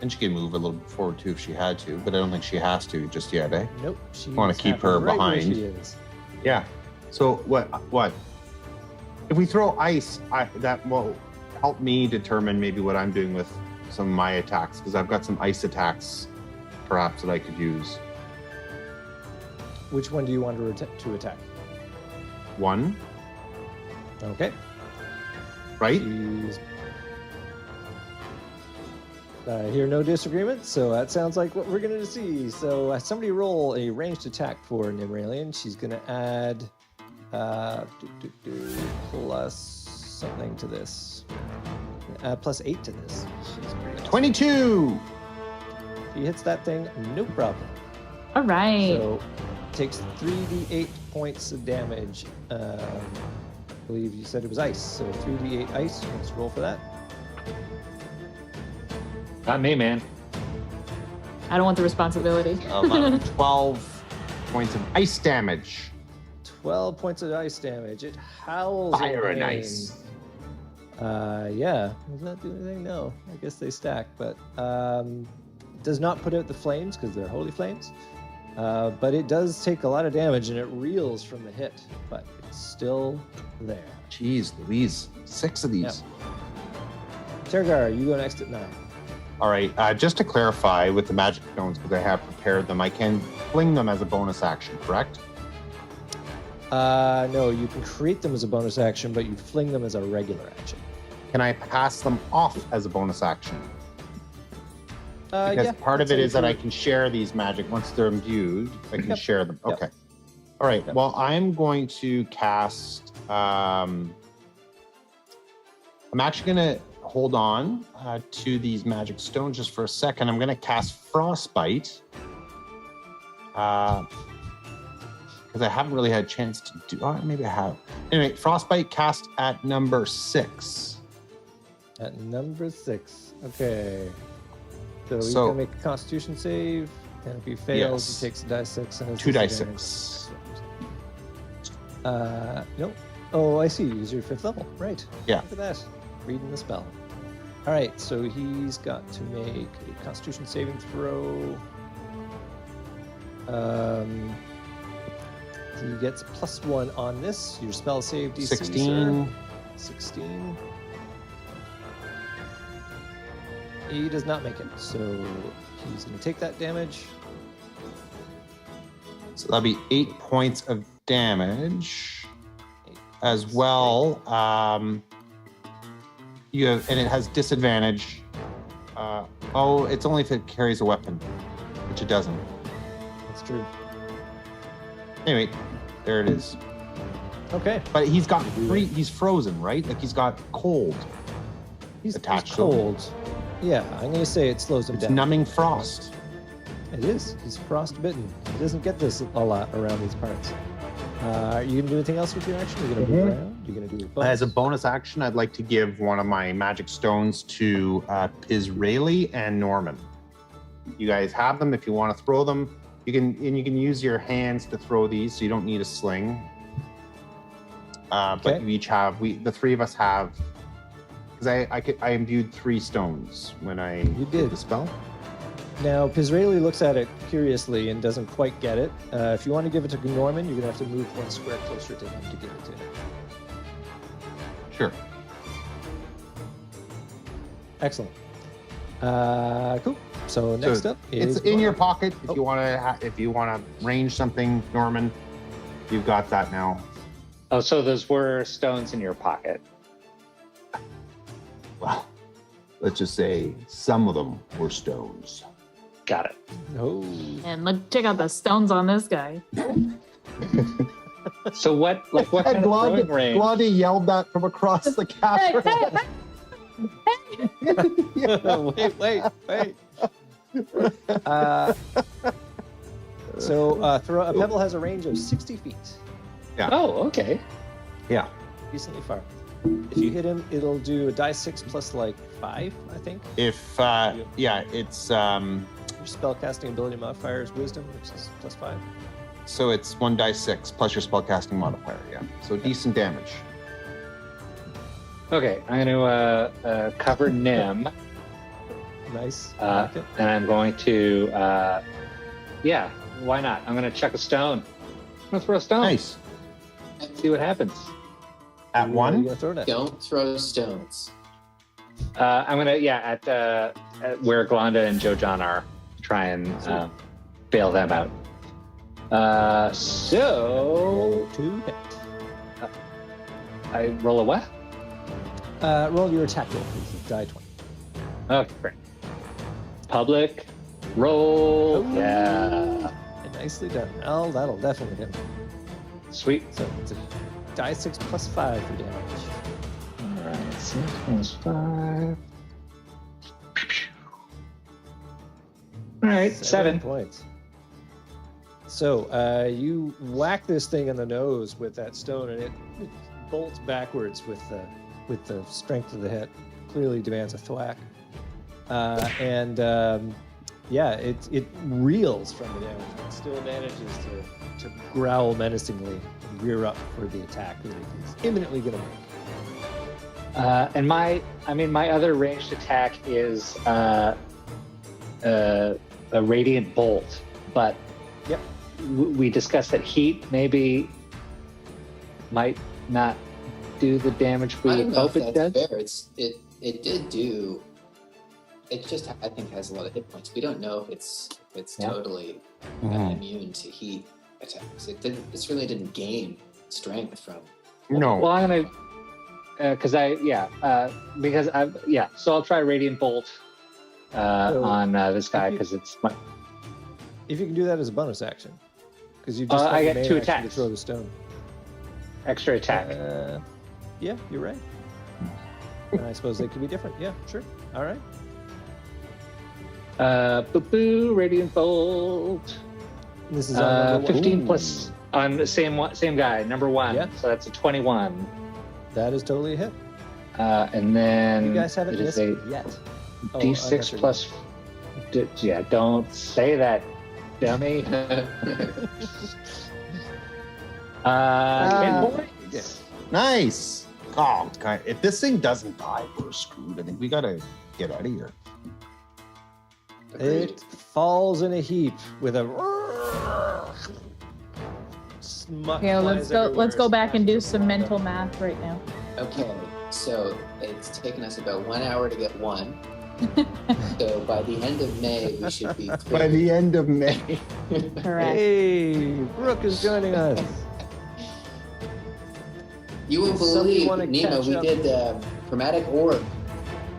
And she can move a little forward too if she had to, but I don't think she has to just yet, eh? Nope, she Wanna is keep happy her right where behind. she is. Yeah. So what? If we throw ice, that will help me determine maybe what I'm doing with some of my attacks, because I've got some ice attacks perhaps that I could use. Which one do you want to attack? One, Okay. right? She's... I hear no disagreement, so that sounds like what we're going to see. So somebody roll a ranged attack for Nibralian. She's going to add plus something to this. Plus 8 to this. She's pretty awesome. 22! She hits that thing, no problem. All right. So takes 3d8 points of damage. I believe you said it was ice, so 3d8 ice. Let's roll for that. Not me, man. I don't want the responsibility. 11, 12 points of ice damage. 12 points of ice damage. It howls. in Fire and pain. ice. Yeah. Does that do anything? No. I guess they stack, but does not put out the flames because they're holy flames. But it does take a lot of damage and it reels from the hit, but it's still there. Jeez, Louise. 6 of these. Tergar, you go next at 9. All right. Just to clarify with the magic stones, because I have prepared them, I can fling them as a bonus action, correct? No, you can create them as a bonus action, but you fling them as a regular action. Can I pass them off as a bonus action? Because Yeah, part of that's it how is that you I can share these magic once they're imbued. I can Yep. share them. Yep. Okay. All right. Yep. Well, I'm going to cast. I'm actually going to hold on to these magic stones just for a second. I'm going to cast Frostbite. Because I haven't really had a chance to do. Oh, maybe I have. Anyway, Frostbite cast at number 6. At number 6. Okay. So he's So- gonna make a Constitution save, and if he fails, Yes. he takes a die 6 and his 2 die disadvantage. 6. Nope. Oh, I see. Use your 5th level. Right. Yeah. Look at that. Reading the spell. All right. So he's got to make a Constitution saving throw. He gets +1 on this. Your spell save DC. 16. Sir. 16. He does not make it, so he's going to take that damage. So that'll be 8 points of damage. As well, you have, and it has disadvantage. It's only if it carries a weapon, which it doesn't. That's true. Anyway, there it is. Okay. But he's got he's frozen, right? Like he's got cold. He's Attached to him. cold. Yeah, I'm going to say it slows him It's down. numbing frost. It is. He's frostbitten. He doesn't get this a lot around these parts. Are you going to do anything else with your action? You're going to move around? You're going to do a bonus? As a bonus action, I'd like to give one of my magic stones to Israeli and Norman. You guys have them if you want to throw them. You can use your hands to throw these, so you don't need a sling. But Okay. you each have. The three of us have. Because I imbued 3 stones when I did the spell. Now, Pizraeli looks at it curiously and doesn't quite get it. If you want to give it to Norman, you're going to have to move 1 square closer to him to give it to him. Sure. Excellent. Cool. So next up It's is in your Norman. pocket if Oh. you want to. If you want to range something, Norman, you've got that now. Oh, so those were stones in your pocket. Well, let's just say some of them were stones. Got it. Oh. And look, check out the stones on this guy. So what kind of throwing range? Glody yelled that from across the cavern. wait. So a pebble has a range of 60 feet. Oh, okay. Yeah. Decently far. If you hit him, it'll do a die 6 plus like 5, I think. If it's Your spellcasting ability modifier is wisdom, which is plus 5. so it's 1 die 6 plus your spellcasting modifier. Yeah. So decent damage. Okay, I'm going to cover Nim, Nice. I like it. and I'm going to, why not? I'm going to chuck a stone. I'm going to throw a stone. Nice. See what happens. At Where are you 1. gonna throw it at? Don't throw stones. I'm going to, at where Glonda and Joe John are, try and bail them out. So 2 hit. I roll a what? Roll your attack roll, please. Die 20. Okay, great. Public roll. Ooh. Yeah. Nicely done. Oh, that'll definitely hit. Sweet. So it's a die 6 plus 5 for damage. All right. 6 plus 5. All right. 7. points. So you whack this thing in the nose with that stone, and it bolts backwards with the strength of the hit. Clearly demands a thwack. It reels from the damage, but still manages to growl menacingly and rear up for the attack that he's imminently going to make. And my other ranged attack is a radiant bolt, but Yep. we discussed that heat maybe might not do the damage I we don't know hope if it that's does. fair. It did do. It just, I think, has a lot of hit points. We don't know if it's Yeah. Mhm. totally immune to heat attacks. This really didn't gain strength from. No. Well, I'm gonna So I'll try radiant bolt on this guy because it's my. If you can do that as a bonus action, because you just I have get the 2 main action to attacks. throw the stone. Extra attack. Yeah, you're right. And I suppose they could be different. Yeah, sure. All right. Radiant bolt. This is on number 15 1. plus on the same guy, number 1. Yeah. So that's a 21. That is totally a hit. And then You guys haven't it is missed a yet. Oh, D6 I'm plus. Don't say that, dummy. 10 points. Nice. Oh, God. If this thing doesn't die, we're screwed. I think we gotta get out of here. Agreed. It falls in a heap with a. Smut Okay, let's flies go everywhere, back and do smashes some the mental stone. math right now. Okay, so it's taken us about 1 hour to get 1. So by the end of May, we should be By clear. the end of May. Correct. Hey, Brooke is joining us. You will Does somebody believe, wanna Nemo, catch we up? did chromatic orb.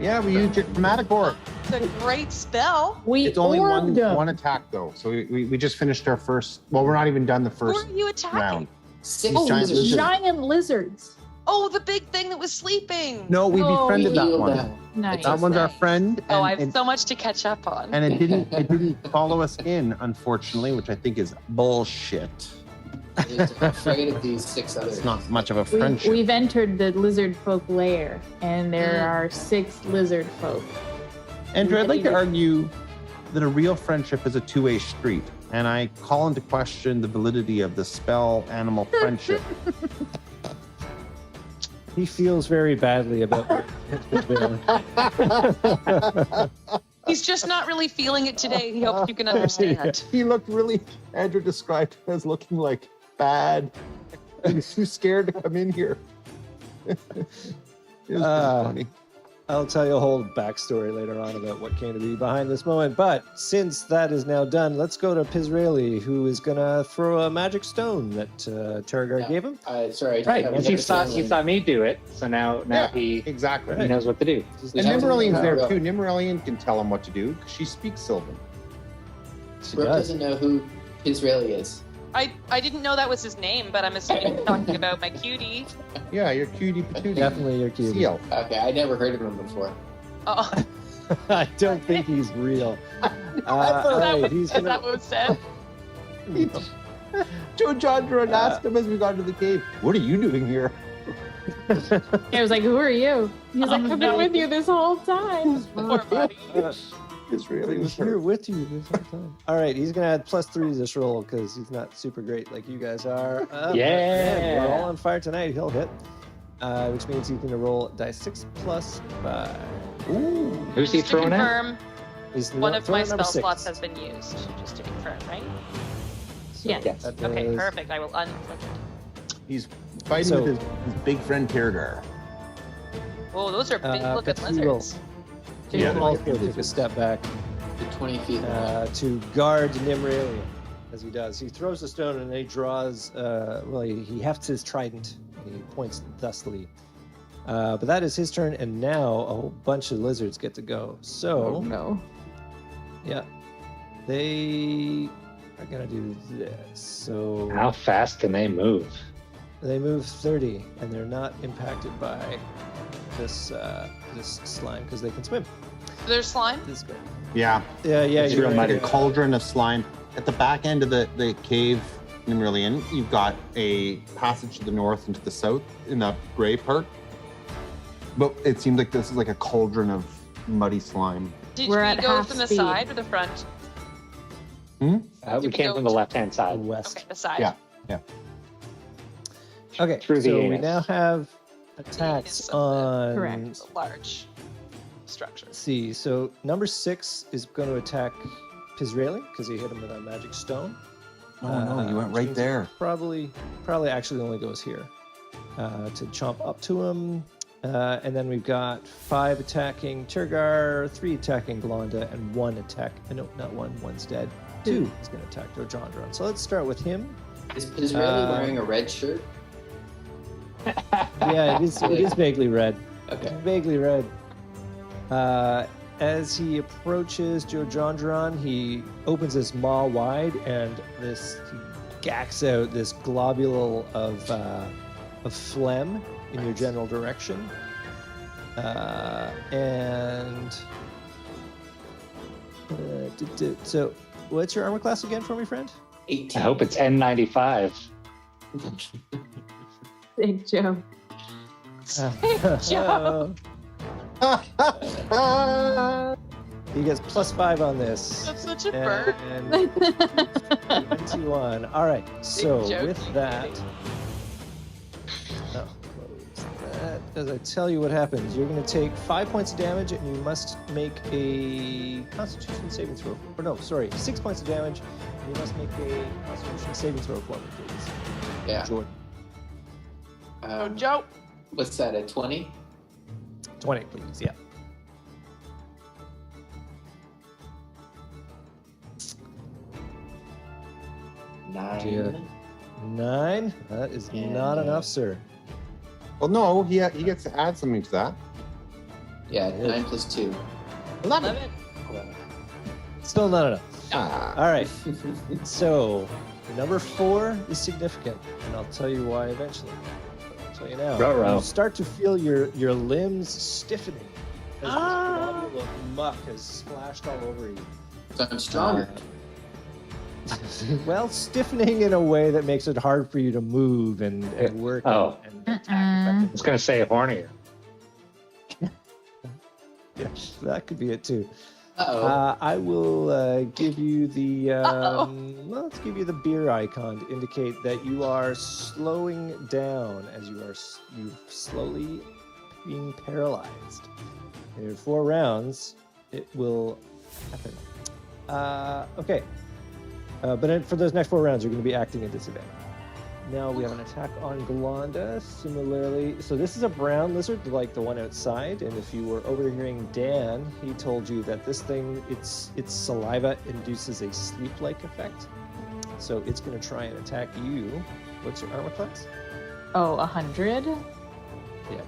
Yeah, we used your chromatic orb. It's a great spell. We It's only orbed 'em. one attack though, so we just finished our first. Well, we're not even done the Who first are you attacking? round. 6 Oh, giant lizards. lizard. giant lizards. Oh, the big thing that was sleeping. No, we Oh, befriended We that healed one. that. Nice. That one's our friend. Oh, I and have so much to catch up on. it didn't follow us in, unfortunately, which I think is bullshit. I'm afraid of these 6 others. It's not much of a friendship. We've entered the lizard folk lair, and there are 6 lizard folk. Andrew, I'd like to argue that a real friendship is a two-way street, and I call into question the validity of the spell animal friendship. He feels very badly about what has been doing. He's just not really feeling it today. He hopes you can understand. He looked really, Andrew described him as looking like bad. He was too scared to come in here. It was pretty funny. I'll tell you a whole backstory later on about what came to be behind this moment. But since that is now done, let's go to Pizraeli, who is going to throw a magic stone that Turgar Yeah. gave him. Sorry. Right, I and he saw me do it, so now Yeah. he Exactly. knows what to do. We And have to Nimmerlian's there remember, too. Nimmerlian can tell him what to do because she speaks Sylvan. She Brooke does. doesn't know who Israeli is. I didn't know that was his name, but I'm assuming he's talking about my cutie. Yeah, you're cutie patootie. Definitely your cutie. Seal. Okay, I never heard of him before. Oh, I don't think he's real. is All that right, what, he's is that gonna. what was said? Joe Jondron asked him as we got into the cave, "What are you doing here?" I was like, "Who are you?" He's like, "I've been with you this whole time." Poor buddy. Israeli was here here. with you this whole time. All right, he's gonna add +3 to this roll because he's not super great like you guys are. Yeah. We're all on fire tonight. He'll hit, which means he's gonna roll die 6 + 5. Ooh. Who's he Just to throwing at? confirm, He's one of my throwing number spell 6. slots has been used. Just to confirm, right? So Yes. that Okay, is- perfect. I will unflinch it. He's fighting So- with his big friend Tirgar. Whoa, those are big looking but he will- lizards. He Yeah. will also take a step back The 20 feet long. to guard Nimralian as he does. He throws the stone and then he draws, he hefts his trident and he points thusly. But that is his turn, and now a whole bunch of lizards get to go. So, Oh no. yeah, they are going to do this. So How fast can they move? they move 30, and they're not impacted by this this slime because they can swim. There's slime. This guy. Yeah, Yeah, It's you're real right. muddy. like a cauldron of slime. At the back end of the cave, Nimrilian, you've got a passage to the north and to the south in that gray part. But it seems like this is like a cauldron of muddy slime. Did We're we at go half from the speed. side or the front? We Did we came go from the to- left-hand side. West. Okay, the side. Yeah. Okay, Through the so we anus. now have Anus attacks of the- on. Correct. It's a large structure. Let's see, so number 6 is going to attack Pizraeli because he hit him with a magic stone. Oh no, you went which right means there. Probably actually only goes here to chomp up to him. And then we've got 5 attacking Tirgar, 3 attacking Glonda, and 1 attack. No, not 1. 1's dead. 2 is going to attack Dojandron. So let's start with him. Is Israeli wearing a red shirt? Yeah, it is vaguely red. Okay. Vaguely red. As he approaches Dojandron, he opens his maw wide, and he gacks out this globule of phlegm in your general direction. So, what's your armor class again for me, friend? 18. I hope it's N95. Big Joe. Joe. He gets +5 on this. That's such a bird. And 21. All right. So joke, with you that, kitty. close that. As I tell you what happens, you're going to take 5 points of damage, and you must make a Constitution saving throw. Or no, sorry, 6 points of damage. And you must make a Constitution saving throw for me, please. Yeah. Jordan. Oh, Joe. What's that, a 20? 20, please. Yeah. Nine. 9. That is Yeah. not enough, sir. Well, no, he gets to add something to that. Yeah, It is. 9 plus 2. 11. Still not enough. Ah. All right. So, number 4 is significant, and I'll tell you why eventually. But I'll tell you now. Ruh-roh. You start to feel your limbs stiffening as this Ah. globule of muck has splashed all over you. So I'm stronger. Well, stiffening in a way that makes it hard for you to move and work Oh. and attack I effectively. was going to say hornier. Yeah, that could be it too. Uh-oh. I will give you the Uh-oh. well, let's give you the beer icon to indicate that you are slowing down as you're slowly being paralyzed. In 4 rounds, it will happen. Okay, but for those next 4 rounds, you're going to be acting at disadvantage. Now we have an attack on Glonda. Similarly, so this is a brown lizard like the one outside, and if you were overhearing Dan, he told you that this thing, its saliva induces a sleep-like effect. So it's going to try and attack you. What's your armor class? Oh, 100? Yeah.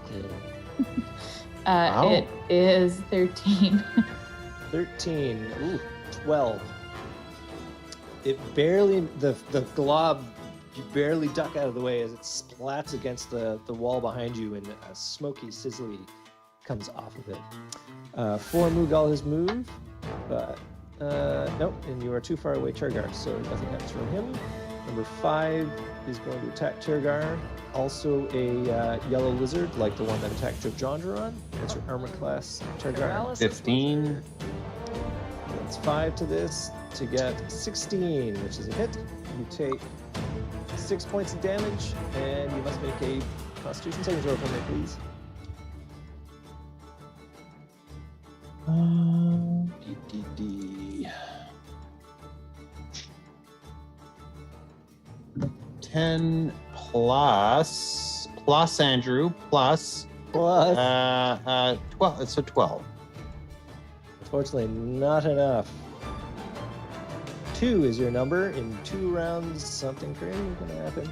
Wow. It is 13. 13. Ooh, 12. It barely, the glob, you barely duck out of the way as it splats against the wall behind you, and a smoky sizzly comes off of it. 4 Mughal has moved, but nope, and you are too far away, Turgar, so nothing happens from him. Number 5 is going to attack Tergar. Also a yellow lizard, like the one that attacked Jojandron. That's your armor class, Tergar. Paralysis 15. lizard. That's 5 to this to get 16, which is a hit. You take 6 points of damage, and you must make a Constitution saving throw for me, please. D. 10 plus Andrew plus Plus, 12. It's a 12. unfortunately, not enough. 2 is your number. In 2 rounds, something crazy is going to happen.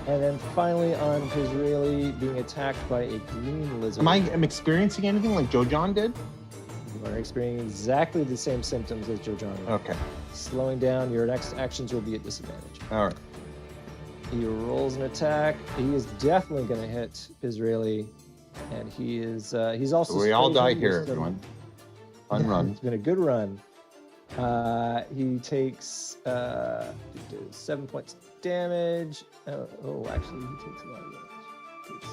And then finally on Israeli being attacked by a green lizard. Am experiencing anything like Joe John did? You are experiencing exactly the same symptoms as Jojandron. Okay. Slowing down, your next actions will be at disadvantage. All right. He rolls an attack. He is definitely going to hit Israeli, and he's also. So we all die sprayed here, with some- everyone. Fun run. It's been a good run. He takes 7 points damage. Actually, he takes a lot of damage. He takes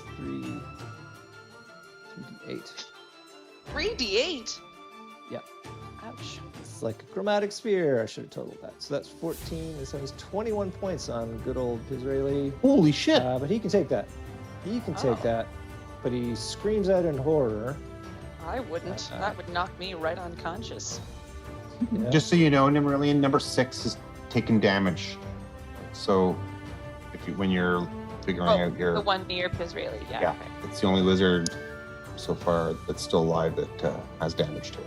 3d8. 3d8. Yeah. Ouch. It's like a chromatic sphere. I should have totaled that. So that's 14. This is 21 points on good old Israeli. Holy shit. But he can take that. He can take Oh. that. But he screams out in horror. I wouldn't. That would knock me right unconscious. Yeah. Just so you know, Nimmerlian, number 6 is taking damage. So when you're figuring out your... The one near Pisraeli. Yeah. Yeah, Okay. it's the only lizard so far that's still alive that has damage to it.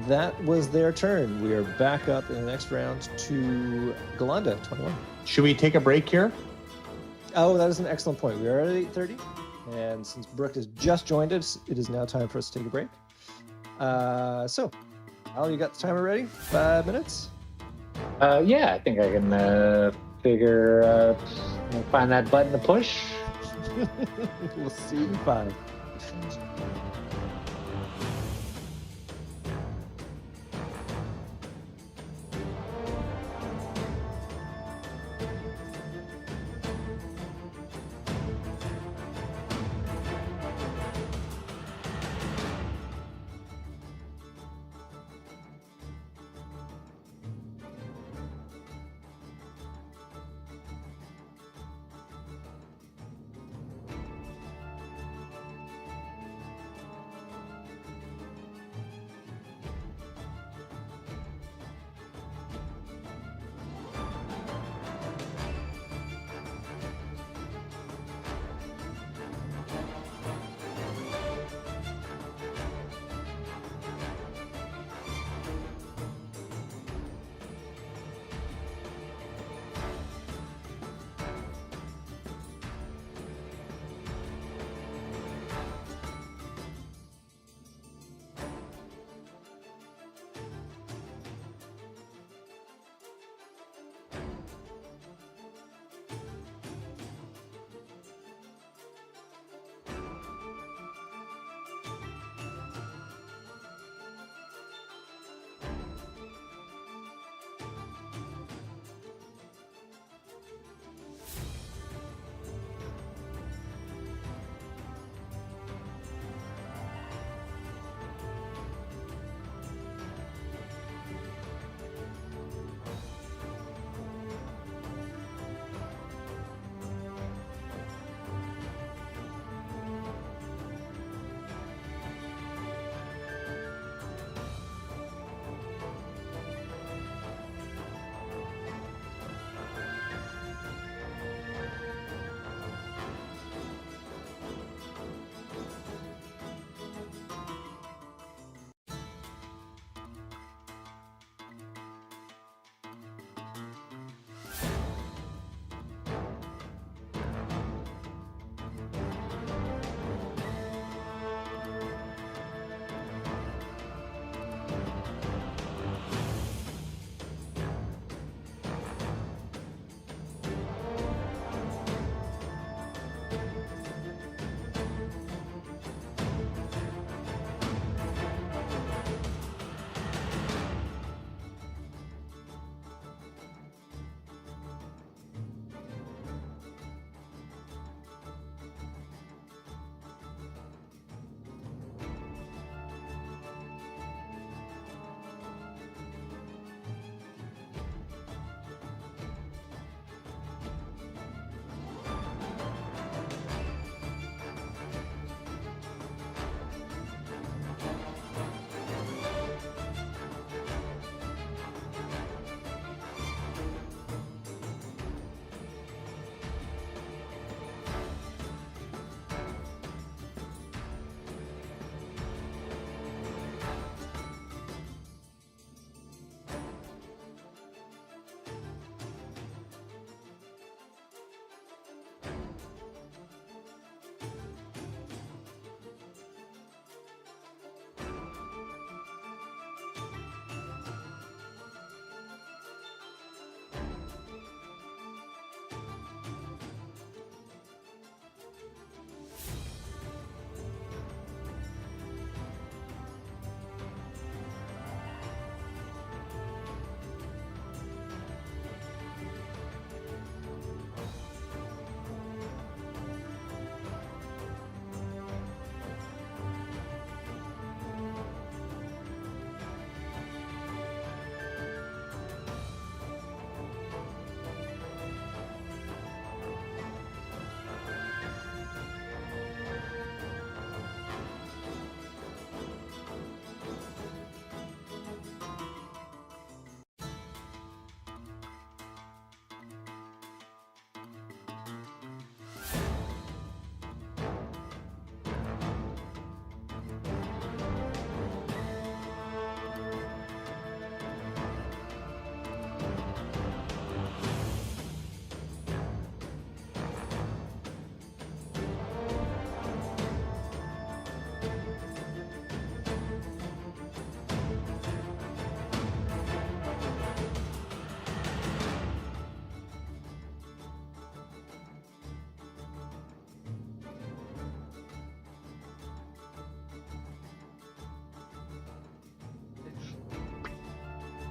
That was their turn. We are back up in the next round to Galanda, 21. Should we take a break here? Oh, that is an excellent point. We are at 8:30, and since Brooke has just joined us, it is now time for us to take a break. So, Al, you got the timer ready? 5 minutes? Yeah, I think I can find that button to push. We'll see you in 5.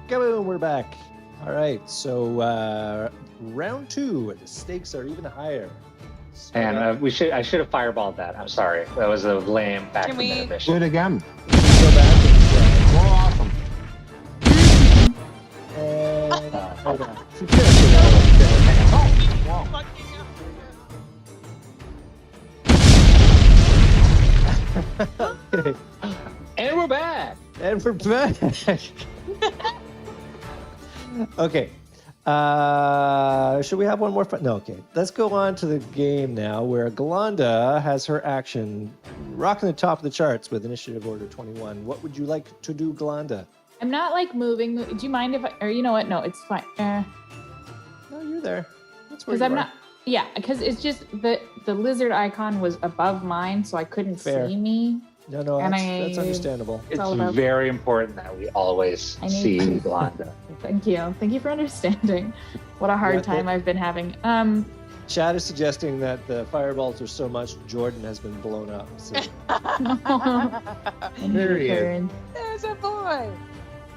Kaboom, we're back. All right, so round 2, the stakes are even higher. And I should have fireballed that. I'm sorry. That was a lame back Can to we- meta Do mission. it again. Go back More awesome. and hold on. Okay, And we're back. and we're back. Okay. Should we have one more? No, okay. Let's go on to the game now, where Galanda has her action rocking the top of the charts with initiative order 21. What would you like to do, Galanda? I'm not like moving. Do you mind if I, or you know what? No, it's fine. No, you're there. That's where Because you I'm are. not. Yeah, because it's just the lizard icon was above mine, so I couldn't Fair. see me. No, And that's I- understandable. It's all about- very important that we always I need- see Glanda. Thank you. Thank you for understanding. What a hard Yeah, time I've been having. Chad is suggesting that the fireballs are so much Jordan has been blown up. So. There he is. Karen. There's a boy.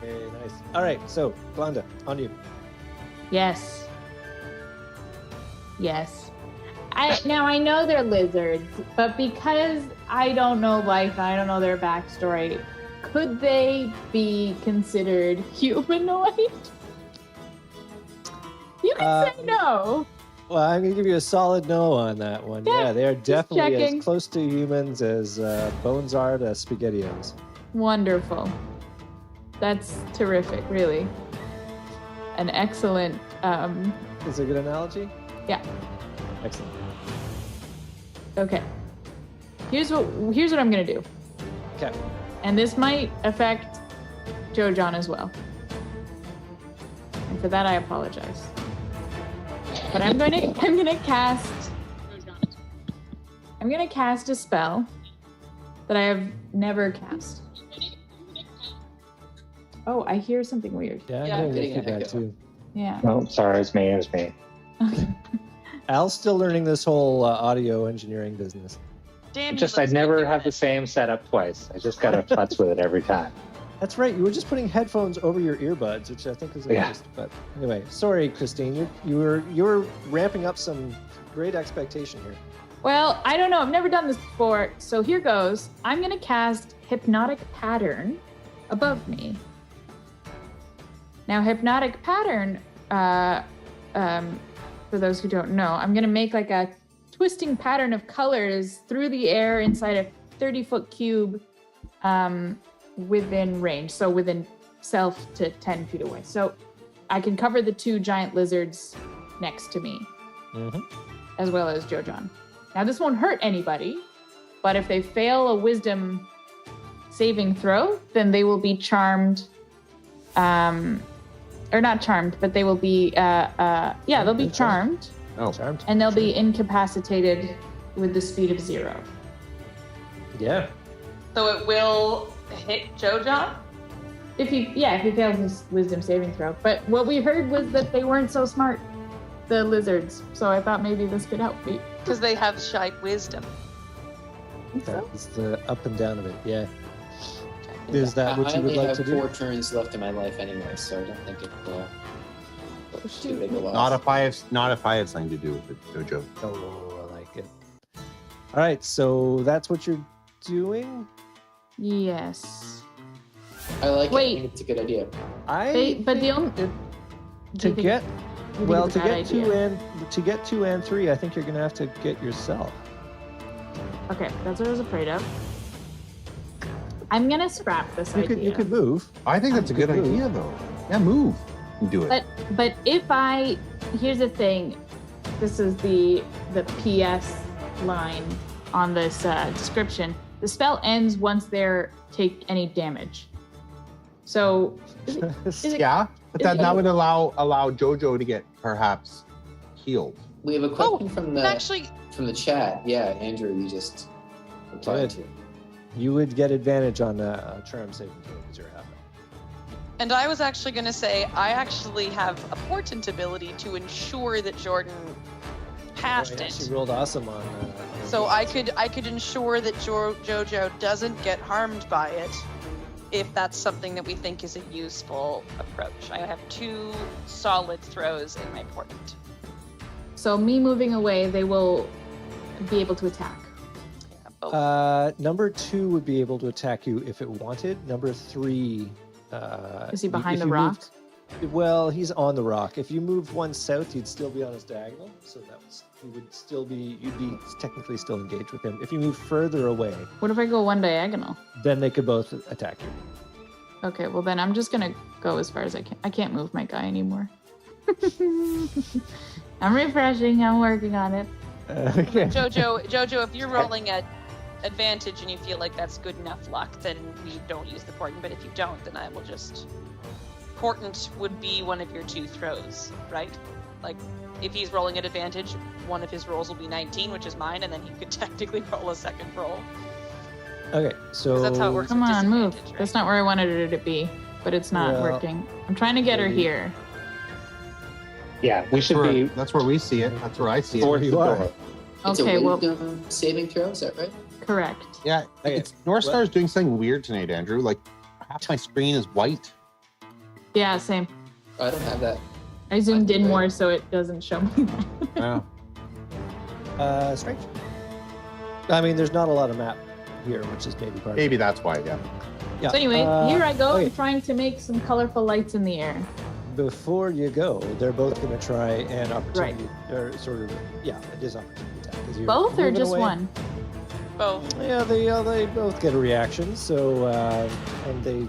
Okay, nice. All right, so Glanda, on you. Yes. Yes. Now I know they're lizards, but because I don't know life, I don't know their backstory, could they be considered humanoid? You can say no. Well, I'm gonna give you a solid no on that one. Yeah, Yeah, they are definitely checking. as close to humans as bones are to SpaghettiOs. Wonderful. That's terrific, really. An excellent Is it a good analogy? yeah. Excellent. Okay. Here's what I'm gonna do. Okay. And this might affect Joe John as well. And for that I apologize. But I'm gonna cast a spell that I have never cast. Oh, I hear something weird. Yeah, Yeah, I'm I'm getting getting a feedback echo. too. Yeah. Oh, sorry, it's me. Al's still learning this whole audio engineering business. Damn, Just I never have the same setup twice. I just gotta futz with it every time. That's right. You were just putting headphones over your earbuds, which I think is Yeah. interesting. But anyway, sorry, Christine. You were ramping up some great expectation here. Well, I don't know. I've never done this before. So here goes. I'm going to cast Hypnotic Pattern above me. Now, Hypnotic Pattern, for those who don't know, I'm going to make like a twisting pattern of colors through the air inside a 30-foot cube within range. So within self to 10 feet away. So I can cover the 2 giant lizards next to me, as well as Joe John. Now, this won't hurt anybody, but if they fail a wisdom saving throw, then they will be charmed. Or not charmed, but they will be, they'll be charmed, Oh, Charmed. and they'll be incapacitated with the speed of 0. Yeah. So it will hit Joe John? If he fails his wisdom saving throw. But what we heard was that they weren't so smart, the lizards. So I thought maybe this could help me. Because they have shy wisdom. That is the up and down of it. Yeah. Is that what I you would only like have to do? 4 turns left in my life anyway, so I don't think it's too big a loss. not if I have something to do with it, Jojo. Oh, I like it. All right, so that's what you're doing. Yes. I like it. I Wait. think it's a good idea. But the only to do you think- get do you think well it's to a bad get 2 idea? and 2 and 3, I think you're gonna have to get yourself. Okay, that's what I was afraid of. I'm gonna scrap this You idea. could move. I think that's a good Move. idea, though. Yeah, move and do it. But if here's the thing, this is the PS line on this description. The spell ends once they take any damage. So is it- Yeah, but is that it- would allow Jojo to get perhaps healed. We have a question from the Actually, chat. Yeah, Andrew, you just replied to. You would get advantage on a charm saving throw because you're half. and I was actually going to say, I actually have a portent ability to ensure that Jordan passed Yeah, it. she rolled awesome on. So I could ensure that Jojo doesn't get harmed by it. if that's something that we think is a useful approach. I have 2 solid throws in my portent. So me moving away, they will be able to attack. Yeah, both. Number 2 would be able to attack you if it wanted. Number 3. Is he behind if the you rock? Well, he's on the rock. If you moved 1 south, he'd still be on his diagonal. So you'd be technically still engaged with him. If you move further away, What if I go 1 diagonal? then they could both attack you. Okay, well then I'm just gonna go as far as I can. I can't move my guy anymore. I'm refreshing. I'm working on it. Okay. Jojo, if you're rolling at advantage and you feel like that's good enough luck, then we don't use the portent. But if you don't, then I will just... Portent would be one of your 2 throws, right? Like, if he's rolling at advantage, one of his rolls will be 19, which is mine, and then he could technically roll a second roll. Okay, so 'Cause that's how it works. Come with on, move. disadvantage, right? That's not where I wanted her to be, but it's not Well, working. I'm trying to get her maybe- here. Yeah, we should be That's where we see it. That's where I see it. towards the you are. door. It's Okay, a well, wisdom saving throw, is that right? correct. Yeah, Okay. it's North Star is doing something weird tonight, Andrew. Like half my screen is white. Yeah, same. Oh, I don't have that. I zoomed in Right. more so it doesn't show me that. Yeah. Strength. I mean, there's not a lot of map here, which is maybe part Maybe that's why. Yeah. of it. Yeah. So anyway, here I go. okay. I'm trying to make some colorful lights in the air. Before you go, they're both going to try an opportunity, or sort of, yeah, it is opportunity attack. 'cause you're Both or moving just away. one? Both. Yeah, they both get a reaction. So and they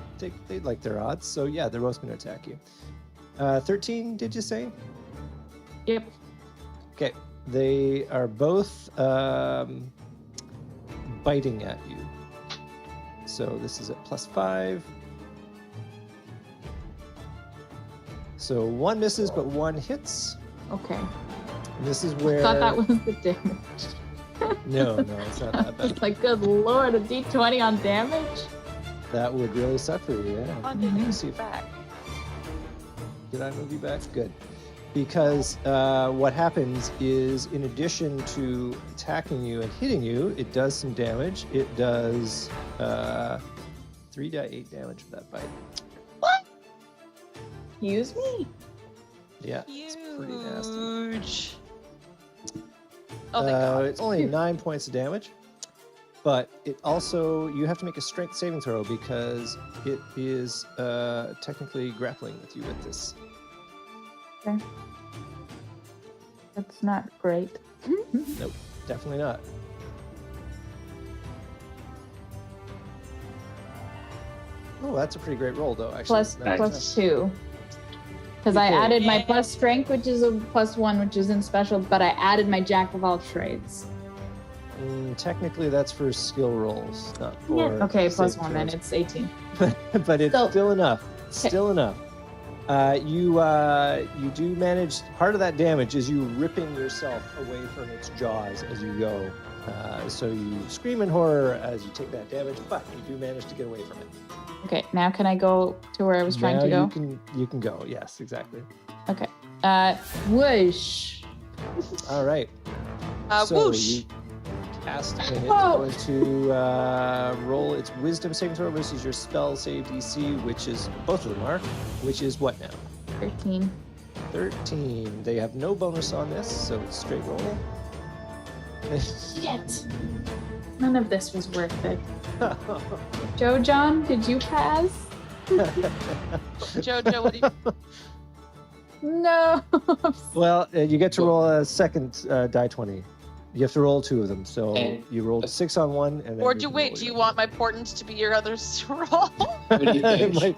like their odds. So yeah, they're both going to attack you. 13, did you say? Yep. Okay, they are both biting at you. So this is at +5. So 1 misses, but 1 hits. Okay. And this is where. Thought that was the damage. No, it's not that bad. It's like, good lord, a D20 on damage? That would really suck for you, yeah. On Let me to see if back. Did I move you back? Good. Because what happens is, in addition to attacking you and hitting you, it does some damage. It does 3d8 damage for that bite. Excuse me? Yeah, it's pretty nasty. Huge. Oh, thank God. It's only 9 points of damage, but it also, you have to make a strength saving throw because it is technically grappling with you with this. Okay. That's not great. Nope, definitely not. Oh, that's a pretty great roll, though, actually. Plus, That's plus 2. Because I Okay. added my plus strength, which is a +1, which is in special, but I added my jack of all trades. Technically, that's for skill rolls, not for. Okay, plus saving 1, then throws. it's 18. But it's So- still enough. Still enough. You do manage. Part of that damage is you ripping yourself away from its jaws as you go. So you scream in horror as you take that damage, but you do manage to get away from it. Okay, now can I go to where I was trying Now to go? You can go. Yes, exactly. Okay. Whoosh. All right. So Whoosh. you cast and it's Whoa. going to roll its wisdom saving throw versus your spell save DC, which is both of them are, which is what now? 13. 13. They have no bonus on this, so it's straight roll. Shit. None of this was worth it. Joe John, did you pass? Jojo, what do you... No. Well, you get to roll a second die 20. You have to roll 2 of them. So And- you rolled 6 on one, and then Or you do can wait? roll Do you your- want my portents to be your other roll? What do you think? It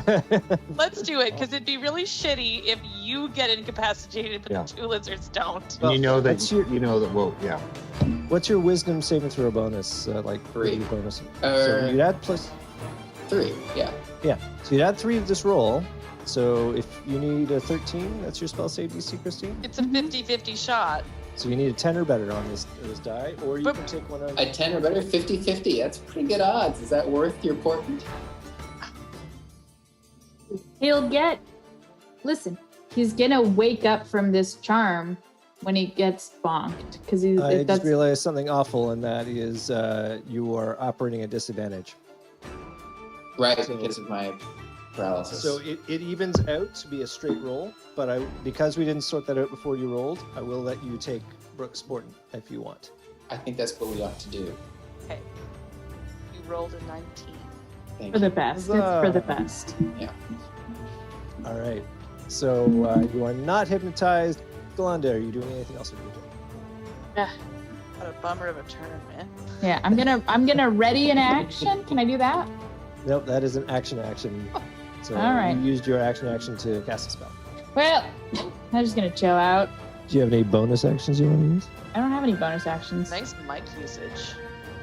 might- Let's do it, because it'd be really shitty if you get incapacitated, but Yeah. the 2 lizards don't. Well, you know that. what's your- You know that. Well, yeah. What's your wisdom saving throw bonus? Like 3. bonus. So you'd add plus. 3, yeah. Yeah. So you'd add 3 to this roll. So if you need a 13, that's your spell save DC, Christine. It's a 50-50 shot. So you need a 10 or better on this die, or you But- can take one on. A 10 or better, 50-50. That's pretty good odds. Is that worth your portent? He'll get. Listen, he's gonna wake up from this charm when he gets bonked. Because I just that's. realized something awful, and that is you are operating at disadvantage. Right, So- because of my paralysis. So it evens out to be a straight roll, but because we didn't sort that out before you rolled, I will let you take Brooks Sporting if you want. I think that's what we ought to do. Okay. You rolled a 19. Thank For the you. best. It's Huzzah. for the best. All right. So you are not hypnotized. Galanda, are you doing anything else? What a bummer of a turn, man. Yeah, I'm gonna ready an action. Can I do that? Nope, that is an action. So All right. you used your action to cast a spell. Well, I'm just gonna chill out. Do you have any bonus actions you want to use? I don't have any bonus actions. Nice mic usage.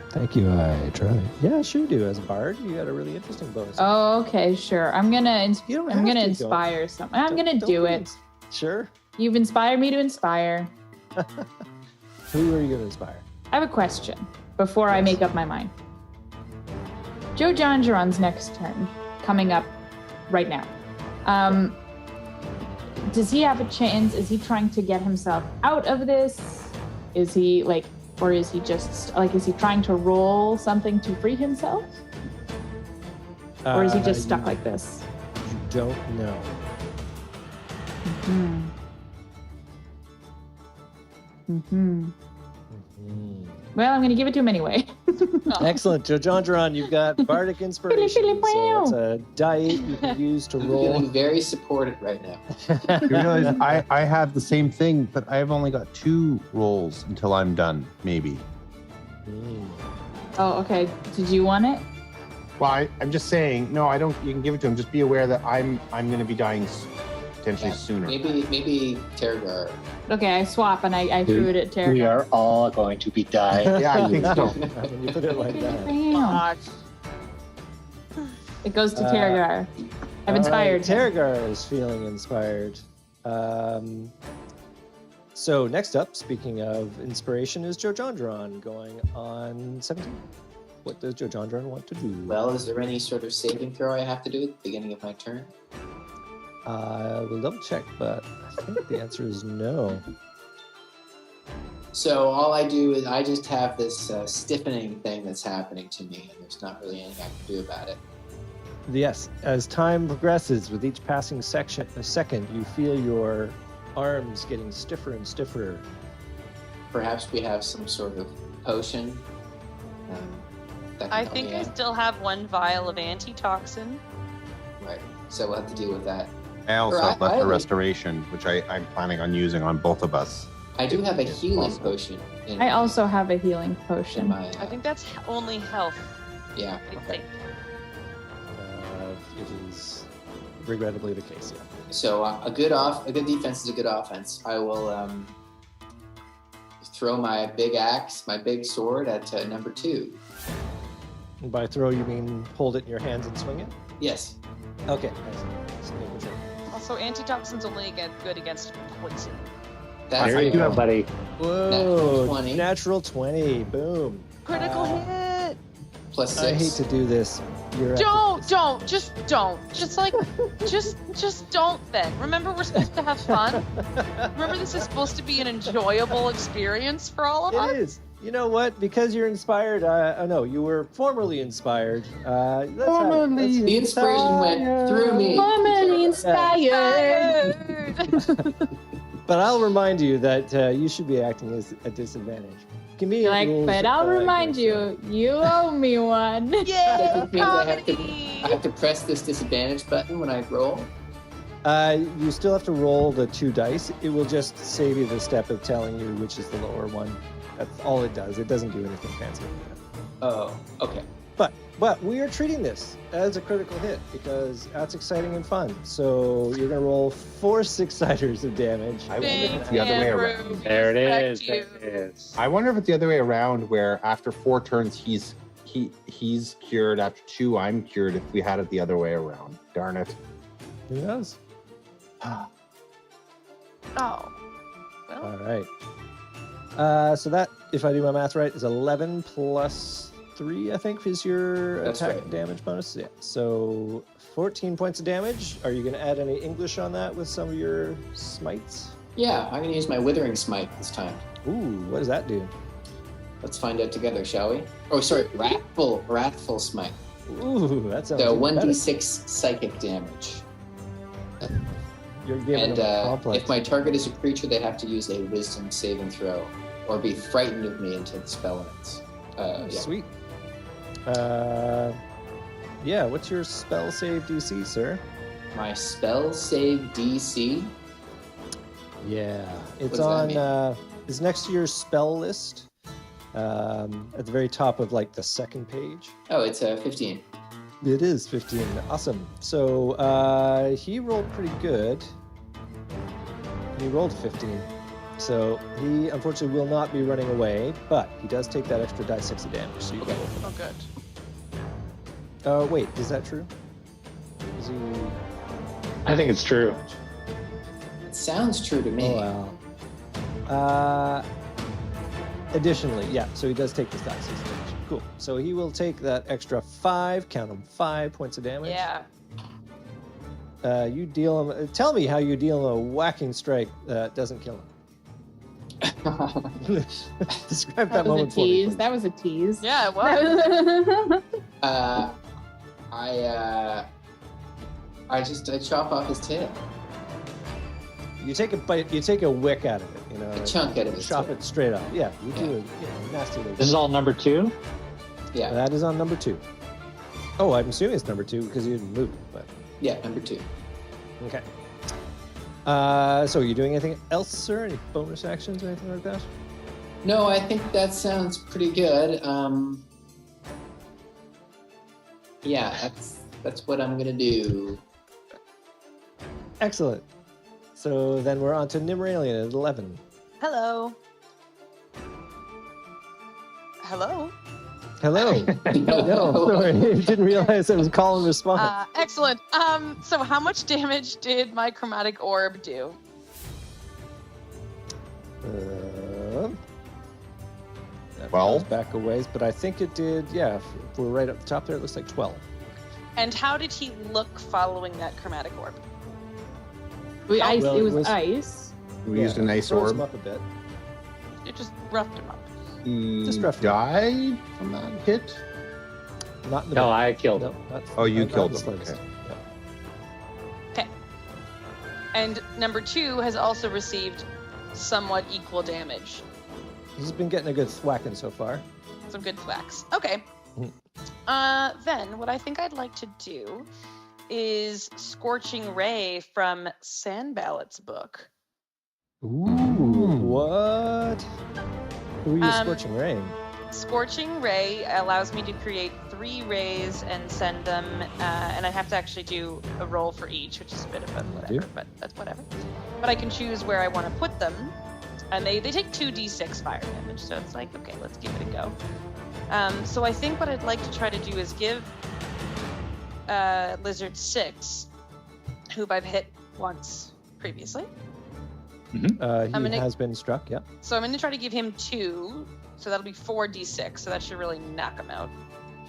Thank you. I tried. Yeah, sure you do. As a bard, you got a really interesting bonus. Oh, okay, sure. I'm gonna You don't I'm have gonna to, inspire something. I'm Don't- gonna don't do be it. Sure. You've inspired me to inspire. Who are you going to inspire? I have a question before I make up my mind. Joe Jongeron's next turn, coming up right now. Does he have a chance? Is he trying to get himself out of this? Is he like, or is he just like, is he trying to roll something to free himself? Or is he just stuck like this? You don't know. Well, I'm going to give it to him anyway. Excellent. Joe Jongeron, you've got bardic inspiration. So it's a die 8 you can use to I'm roll. feeling very supported right now. You realize I have the same thing, but I've only got 2 rolls until I'm done, maybe. Oh, okay. Did you want it? Well, I'm just saying, no, I don't. You can give it to him. Just be aware that I'm going to be dying potentially Yeah, sooner. Maybe Tergar. Okay, I swap and I threw it at Terry. We are all going to be dying. Yeah, I think so. When you put it like that. Gosh. It goes to Tergar. I've inspired him. Tergar is feeling inspired. So next up, speaking of inspiration, is Joe Jongeron going on 17. What does Joe Jongeron want to do? Well, is there any sort of saving throw I have to do at the beginning of my turn? We'll double check, but I think the answer is no. So all I do is I just have this stiffening thing that's happening to me, and there's not really anything I can do about it. Yes, as time progresses, with each passing second, you feel your arms getting stiffer and stiffer. Perhaps we have some sort of potion. That can I help think me I out. still have 1 vial of antitoxin. Right. So we'll have to deal with that. I also Or I- have left I the would- restoration, which I'm planning on using on both of us. I do have a If healing possible. potion. In, I also have a healing in potion. my. I think that's only health. Yeah. I Okay. think. It is regrettably the case, yeah. So a good defense is a good offense. I will throw my big axe, my big sword at number 2. And by throw, you mean hold it in your hands and swing it? Yes. Okay. Just making sure. Also, antitoxin's only good against poison. That's There you fair. go, buddy. Whoa! 20. Natural 20. Boom. Critical hit. Plus 6. I hate to do this. You're at Don't. Just don't. Just like, just don't then. Remember, we're supposed to have fun. Remember, this is supposed to be an enjoyable experience for all of us. It is. You know what? Because you're inspired. No, you were formerly inspired. Let's have it. The inspiration went through me. Formerly inspired. But I'll remind you that you should be acting as a disadvantage. Convenient Like, rules but I'll apply remind here, you, you owe me one. That Yay, just means I comedy! have to press this disadvantage button when I roll. You still have to roll the 2 dice. It will just save you the step of telling you which is the lower one. That's all it does. It doesn't do anything fancy. Oh, okay. But we are treating this as a critical hit because that's exciting and fun. So you're going to roll 4 6-siders of damage. I wonder if Thank it's the other way you, around. Ruby. There it Respect is. There you. it is. I wonder if it's the other way around, where after 4 turns he's cured, after 2 I'm cured. If we had it the other way around, darn it. Who knows? Oh. All Well, right. So that, if I do my math right, is 11 plus 3, I think, is your That's attack right. damage bonus. Yeah. So 14 points of damage. Are you going to add any English on that with some of your smites? Yeah, I'm gonna use my withering smite this time. Ooh, what does that do? Let's find out together, shall we? Oh, sorry, wrathful smite. Ooh, that sounds So even better. 1d6 psychic damage. You're giving And them a complex. if my target is a creature, they have to use a wisdom saving throw or be frightened of me until the spell ends. Yeah. Sweet. Yeah, what's your spell save DC, sir? My spell save DC. Yeah, it's What does that on. It's next to your spell list, at the very top of like the second page. Oh, it's 15. It is 15. Awesome. So he rolled pretty good. He rolled 15. So he unfortunately will not be running away, but he does take that extra die 6 of damage. So you Okay. can roll for Oh, good. that. Wait, is that true? Is he? I think it's true. It sounds true to me. Oh wow. Additionally, yeah. So he does take this die 6 of damage. Cool. So he will take that extra 5. Count them 5 points of damage. Yeah. You deal him. Tell me how you deal a whacking strike that doesn't kill him. Describe that That was a moment for me, tease. please. That was a tease. Yeah, it was. I chop off his tail. You take a bite. You take a wick out of it. You know, A chunk out of his chop tail. it straight off. Yeah, you do a nasty little. This is all number 2. Yeah, That is on number 2. Oh, I'm assuming it's number 2 because you didn't move. But yeah, number 2. okay. So are you doing anything else, sir? Any bonus actions or anything like that? No, I think that sounds pretty good. Yeah, that's what I'm gonna do. Excellent. So then we're on to Nimralian at 11. Hello. Hello. Hello. No, sorry. Didn't realize it was call and response. Excellent. So how much damage did my chromatic orb do? That 12? goes back a ways, but I think it did. Yeah, if we're right up the top there. It looks like 12. And how did he look following that chromatic orb? We ice. Well, it it was was- ice. We used an ice Froze him orb. up a bit. It just roughed him up. He Just roughly. died from that hit. Not in the No, back. I killed No, him. not- Oh, you not killed the him, slightest. okay. Yeah. And number 2 has also received somewhat equal damage. He's been getting a good thwacking so far. Some good thwacks. Okay. Mhm. Then what I think I'd like to do is Scorching Ray from Sandballet's book. Ooh, what? Who are you scorching ray? Scorching Ray allows me to create 3 rays and send them, and I have to actually do a roll for each, which is a bit of a whatever, do? but that's whatever. But I can choose where I want to put them, and they take 2d6 fire damage, so it's like, okay, let's give it a go. So I think what I'd like to try to do is give Lizard 6, who I've hit once previously. He I'm gonna- has been struck, yeah. So I'm going to try to give him 2, so that'll be 4d6, so that should really knock him out.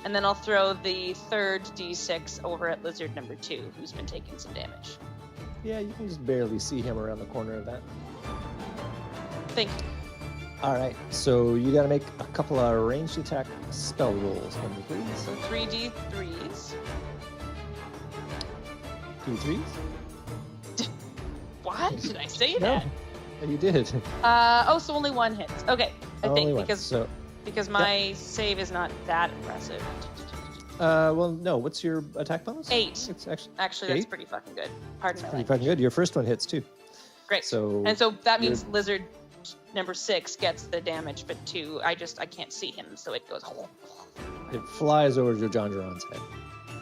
And then I'll throw the third d6 over at Lizard number 2, who's been taking some damage. Yeah, you can just barely see him around the corner of that. Thank you. All right, so you got to make a couple of ranged attack spell rolls for me, please. So 3d3s. 2 3s? What? Did I say No, that? you did. So only 1 hit. Okay, I Only think one. because So, my save is not that impressive. well, no. What's your attack bonus? 8. It's actually Actually, that's 8? pretty fucking good. Pardon my pretty language. fucking good. Your first one hits too. Great. So, And so that you're- means Lizard number 6 gets the damage, but 2, I can't see him, so it goes. it flies over Jojanjaron's head.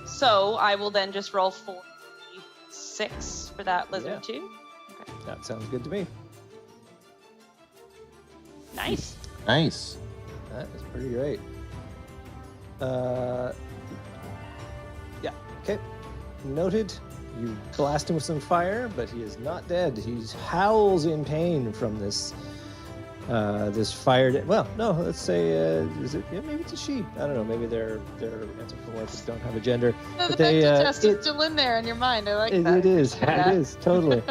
So I will then just roll 4d6 for that Lizard Yeah. 2. Okay. That sounds good to me. Nice. Nice. That is pretty great. Yeah. Okay. Noted. You blast him with some fire, but he is not dead. He howls in pain from this this fire. Well, no. Let's say is it? Yeah, maybe it's a she. I don't know. Maybe they're anthropomorphic, don't have a gender. So the But they, vector test is it- still in there in your mind. I like It, that. it is. Yeah. It is totally.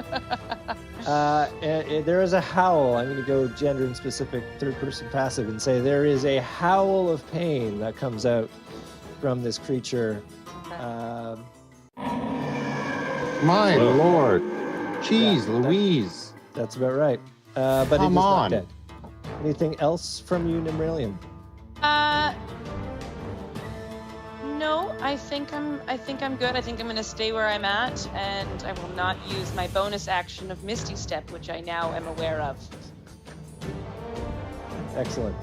There is a howl. I'm going to go gender and specific third person passive and say there is a howl of pain that comes out from this creature. My lord. Jeez, Yeah, Louise. That's about right. But Come it is on. not dead. Anything else from you, Nimralian? No, I think I'm good. I think I'm gonna stay where I'm at, and I will not use my bonus action of Misty Step, which I now am aware of. Excellent.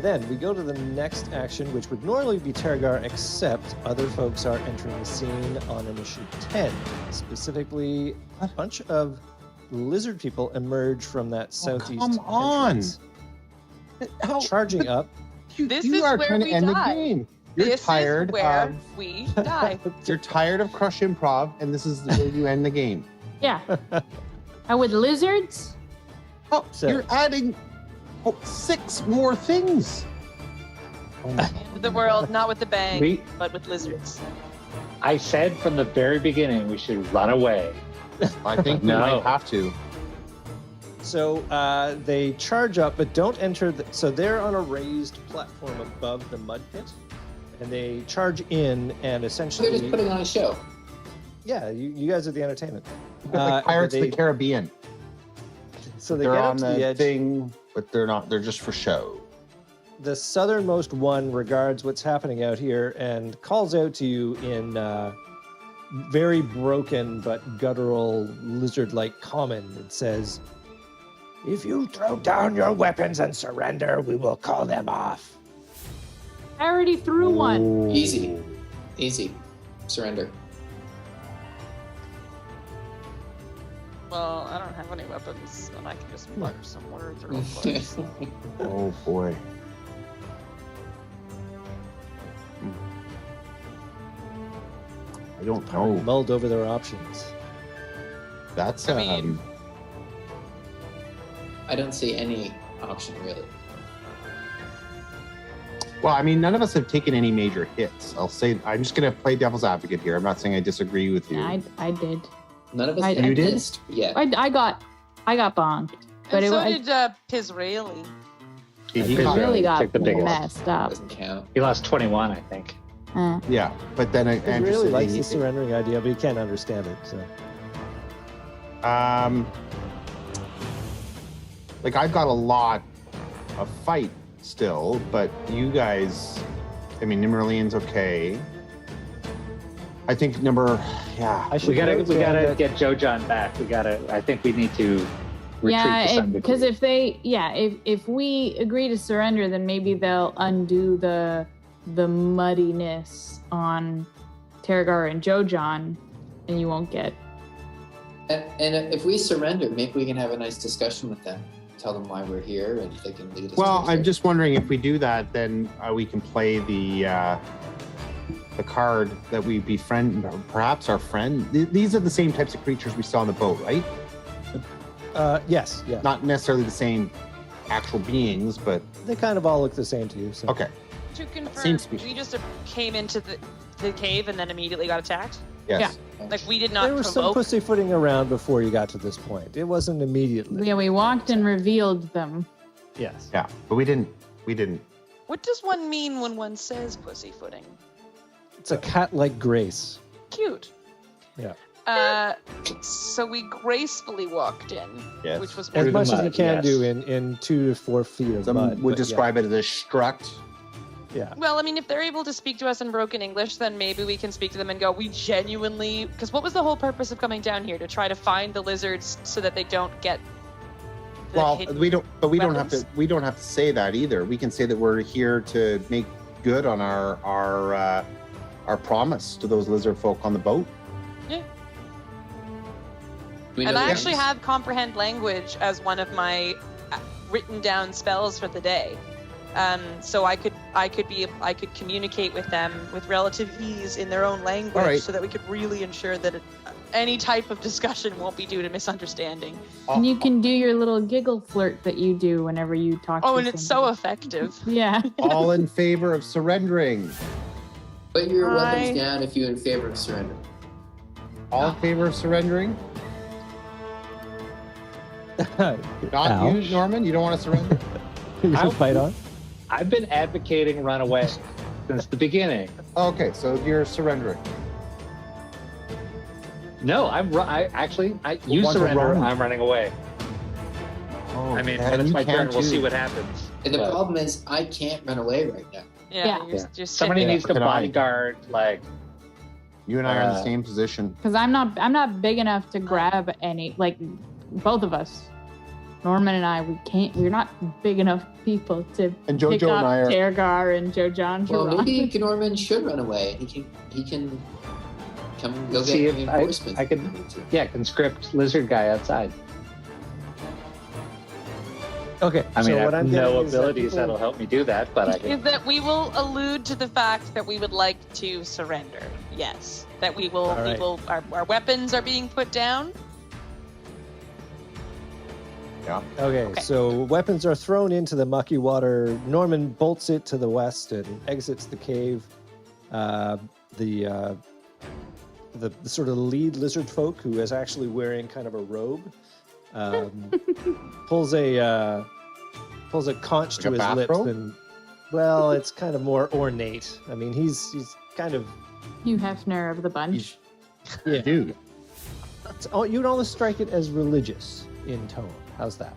Then we go to the next action, which would normally be Tergar, except other folks are entering the scene on initiative 10. Specifically, a bunch of lizard people emerge from that southeast come on. entrance, charging up. This you is are where trying to we end die. the game. You're This tired is where of we die. you're tired of Crush Improv, and this is the way you end the game. Yeah. And with lizards? Oh, So- you're adding 6 more things. Oh my The world, not with the bang, We- but with lizards. I said from the very beginning we should run away. I think we No. might have to. So they charge up, but don't enter. So they're on a raised platform above the mud pit, and they charge in and They're essentially, just putting on a show. yeah, you guys are the entertainment. Like Pirates of the Caribbean. So they They're get on up to the the edge. thing, but they're not. They're just for show. The southernmost one regards what's happening out here and calls out to you in very broken but guttural lizard-like common. It says, "If you throw down your weapons and surrender, we will call them off." I already threw one. Easy. Easy. Surrender. Well, I don't have any weapons, and I can just mutter some words real quick. Oh boy. I don't know. Mulled over their options. That's I mean- I don't see any option really. Well, I mean, none of us have taken any major hits. I'm just gonna play devil's advocate here. I'm not saying I disagree with you. Yeah, I did. None of us I- have You did? missed yet. I got bonked. But And so it did Pizraeli. He Chris got- really really got took the biggest. messed up. Doesn't count. He lost 21, I think. Yeah, but then He Andrew really said likes he- the surrendering idea, but he can't understand it. So like I've got a lot of fight still, but you guys, I mean, Nimmerlian's okay. I think I should We gotta note that- get Joe John back. I think we need to retreat to Yeah, some because degree. if we agree to surrender, then maybe they'll undo the muddiness on Tergar and Jojon, and you won't get. And if we surrender, maybe we can have a nice discussion with them. Tell them why we're here, and they can lead us. Well, to I'm just wondering if we do that, then we can play the card that we befriend, perhaps our friend. These are the same types of creatures we saw on the boat, right? yes, yeah. Not necessarily the same actual beings, but They kind of all look the same to you. So. okay. To confirm, Same species. we just came into the cave and then immediately got attacked? Yes. Like, we did not There was some provoke? pussyfooting around before you got to this point. It wasn't immediately. Yeah, we walked and revealed them. Yes. Yeah, but we didn't. What does one mean when one says pussyfooting? It's a cat-like grace. Cute. Yeah. So we gracefully walked in, Yes. which was As Through the much as you mud, can yes. do in 2 to 4 feet of Some mud. would but describe it as a struct. Yeah. Well, I mean, if they're able to speak to us in broken English, then maybe we can speak to them and go, we genuinely... Because what was the whole purpose of coming down here? To try to find the lizards so that they don't get the Well, hidden we don't have weapons? to. We don't have to say that either. We can say that we're here to make good on our promise to those lizard folk on the boat. We And know I the actually names. have comprehend language as one of my written down spells for the day. So I could communicate with them with relative ease in their own language, All right. so that we could really ensure that any type of discussion won't be due to misunderstanding. And you can do your little giggle flirt that you do whenever you talk Oh, to and it's so somebody. effective. Yeah. All in favor of surrendering. Put your I- weapons down if you're in favor of surrender. All in favor of surrendering. Not Al? you, Norman. You don't want to surrender. You I'll- should fight on. I've been advocating run away. since the beginning. Okay, so you're surrendering. No, you want to surrender, run? I'm running away. Oh, I mean, and when it's you my can turn, we'll too. see what happens. And the But, problem is, I can't run away right now. Yeah. You're somebody sitting- needs to Can I? bodyguard, like, You and I are in the Uh, same position. Because I'm not big enough to grab any, like, both of us. Norman and I, we're not big enough people to And pick Jojo up and I are. Tergar and Jojon to Well, run. maybe Norman should run away. He can come go See get if reinforcements. I can- if he needs to. yeah, conscript lizard guy outside. Okay. I mean, so I what have I'm no getting is that abilities people- that'll help me do that, but I Is can. that we will allude to the fact that we would like to surrender. Yes, that we will. All right. We will. Our weapons are being put down. Yeah. Okay, so weapons are thrown into the mucky water. Norman bolts it to the west and exits the cave. The sort of lead lizard folk, who is actually wearing kind of a robe, pulls a conch Like to a his lips, bathrobe? and well, it's kind of more ornate. I mean, he's kind of Hugh Hefner of the bunch. yeah. Dude. You'd almost strike it as religious in tone. How's that?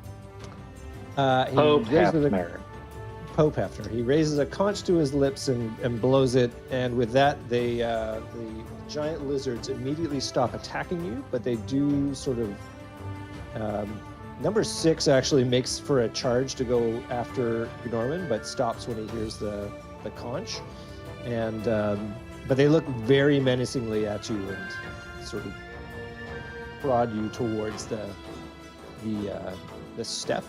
He Pope raises a- Hefner. Pope Hefner. He raises a conch to his lips and blows it, and with that, the giant lizards immediately stop attacking you, but they do sort of. Number 6 actually makes for a charge to go after Norman, but stops when he hears the conch, and but they look very menacingly at you and sort of prod you towards the step.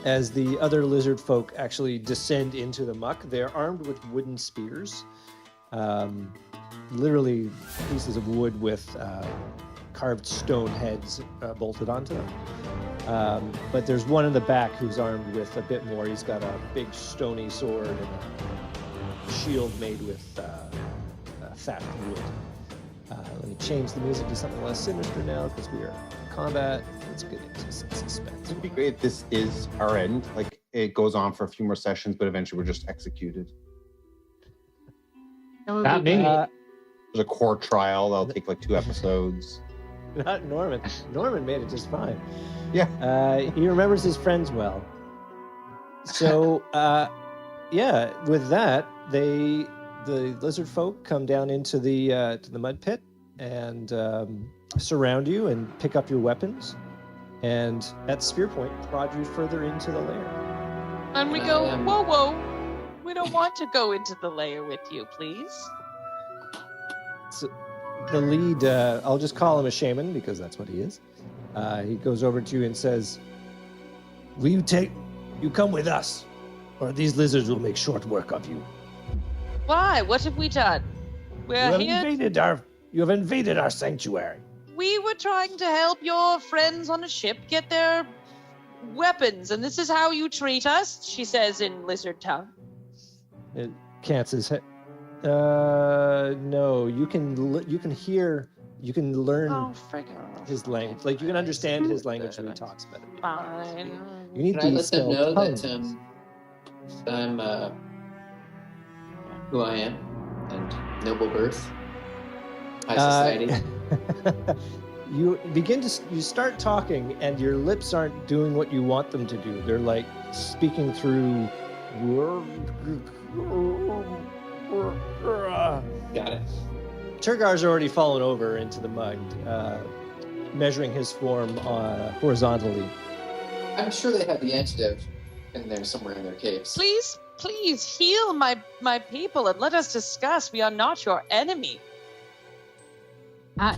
As the other lizard folk actually descend into the muck, they're armed with wooden spears, literally pieces of wood with carved stone heads bolted onto them. But there's one in the back who's armed with a bit more. He's got a big stony sword and a shield made with thatched wood. Let me change the music to something less sinister now because we are in combat. Let's get into some suspense. It'd be great if this is our end. Like, it goes on for a few more sessions, but eventually we're just executed. That would Not be me. great. There's a court trial that'll take like 2 episodes. Not Norman. Norman made it just fine. Yeah. He remembers his friends well. So, yeah, with that, the lizard folk come down into the to the mud pit and surround you and pick up your weapons. And at spear point, prod you further into the lair. And we go, whoa. We don't want to go into the lair with you, please. So the lead, I'll just call him a shaman because that's what he is. He goes over to you and says, "Will you come with us, or these lizards will make short work of you. Why? What have we done? You We're have here. you have invaded our sanctuary." We were trying to help your friends on a ship get their weapons, and this is how you treat us, she says in lizard tongue. It cants his head. No, you can hear, you can learn Oh, frick off. his language. Like, you can understand his language when he talks better. Fine. You need Can I to let them spell know tongues. that I'm who I am and noble birth, high society? You start talking, and your lips aren't doing what you want them to do. They're like speaking through. Got it. Turgar's already fallen over into the mud, measuring his form horizontally. I'm sure they have the antidote in there somewhere in their caves. Please heal my people and let us discuss. We are not your enemy.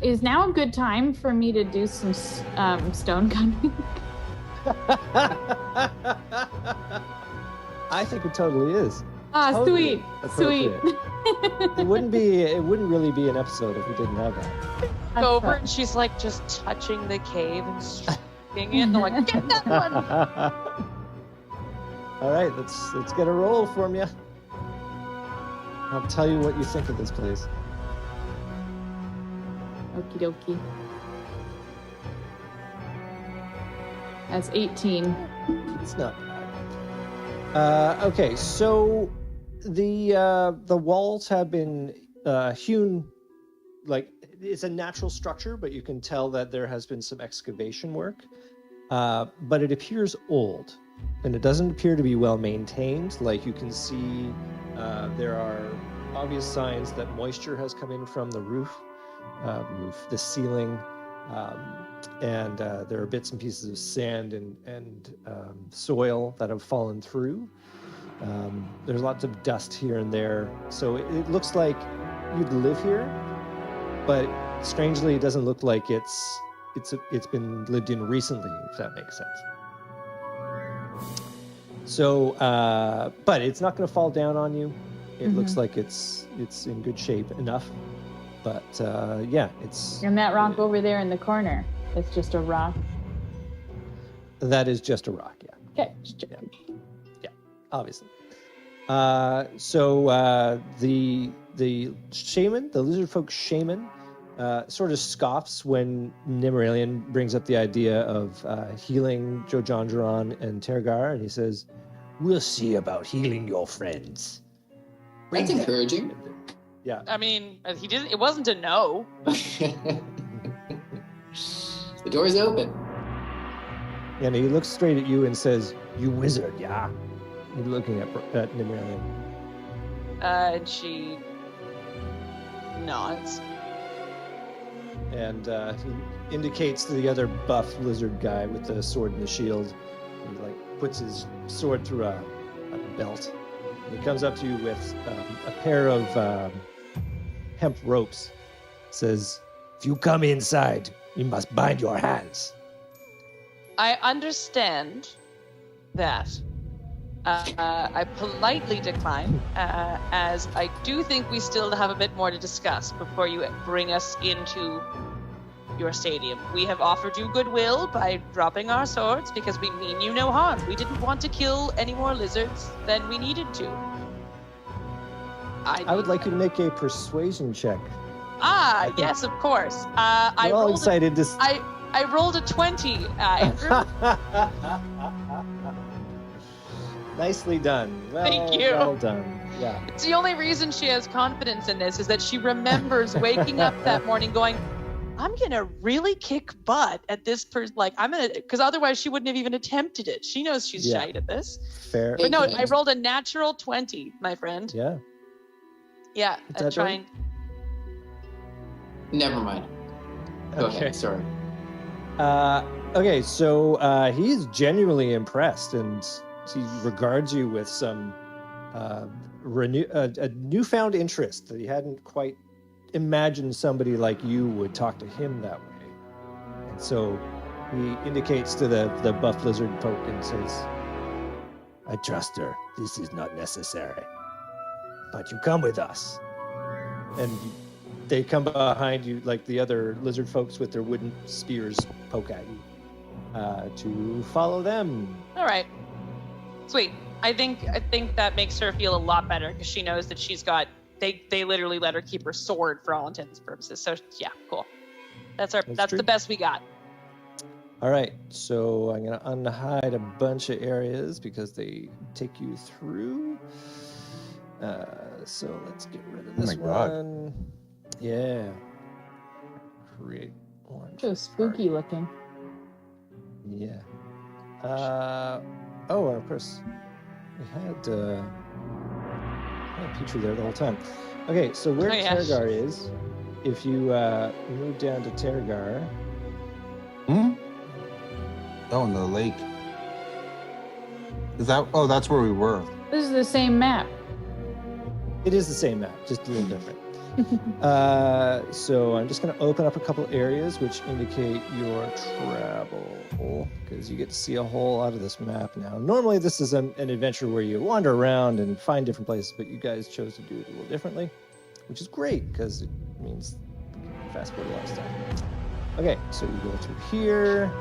Is now a good time for me to do some stone cutting? I think it totally is. Totally Totally sweet. It wouldn't really be an episode if we didn't have that. Go over and she's like just touching the cave and stroking it. And they're like, get that one. All right, let's get a roll from you. I'll tell you what you think of this place. Okie dokie. That's 18. It's not bad. Okay, so The walls have been hewn, like it's a natural structure, but you can tell that there has been some excavation work. But it appears old, and it doesn't appear to be well maintained. Like you can see, there are obvious signs that moisture has come in from the the ceiling, and there are bits and pieces of sand and soil that have fallen through. There's lots of dust here and there, so it looks like you'd live here, but strangely, it doesn't look like it's been lived in recently, if that makes sense. So, but it's not going to fall down on you. It looks like it's in good shape enough, but yeah, it's. And that rock over there in the corner, it's just a rock. That is just a rock, yeah. Okay, just checking. Yeah, obviously. So the shaman, the lizard folk shaman, sort of scoffs when Nimmeralian brings up the idea of healing Jojandron and Tergar, and he says, "We'll see about healing your friends." That's encouraging. Yeah. I mean, he didn't. It wasn't a no. The door's open. And he looks straight at you and says, "You wizard, yeah?" He's looking at Nimmeralian. And she nods. And he indicates to the other buff lizard guy with the sword and the shield. He like puts his sword through a belt. And he comes up to you with a pair of hemp ropes. Says, "If you come inside, you must bind your hands." I understand that. I politely decline, as I do think we still have a bit more to discuss before you bring us into your stadium. We have offered you goodwill by dropping our swords because we mean you no harm. We didn't want to kill any more lizards than we needed to. I would like you to make a persuasion check. Ah, yes, of course. We're all excited to... I rolled a 20, Andrew. Nicely done. Thank you. Well done. Yeah. It's the only reason she has confidence in this is that she remembers waking up that morning going, I'm going to really kick butt at this person. Like, I'm going to, because otherwise she wouldn't have even attempted it. She knows she's shite at this. Fair. But no, I rolled a natural 20, my friend. Yeah. Yeah. I'm trying. Never mind. Go ahead. Sorry. Okay, so he's genuinely impressed, and he regards you with some a newfound interest that he hadn't quite imagined somebody like you would talk to him that way. And so he indicates to the buff lizard folk and says, "I trust her. This is not necessary. But you come with us." And they come behind you, like the other lizard folks with their wooden spears poke at you, to follow them. All right. Sweet. I think that makes her feel a lot better because she knows that she's got. They literally let her keep her sword for all intents and purposes. So yeah, cool. That's the best we got. All right. So I'm gonna unhide a bunch of areas because they take you through. So let's get rid of this one. Yeah. Create one. So spooky looking. Yeah. Oh, of course. We had Petrie there the whole time. Okay, so where Tergar is, if you move down to Tergar. Oh, in the lake. Is that? Oh, that's where we were. This is the same map. It is the same map, just a little different. So I'm just going to open up a couple areas which indicate your travel, because you get to see a whole lot of this map now. Normally this is an adventure where you wander around and find different places, but you guys chose to do it a little differently, which is great because it means you can fast forward a lot of stuff. Okay, so you go through here,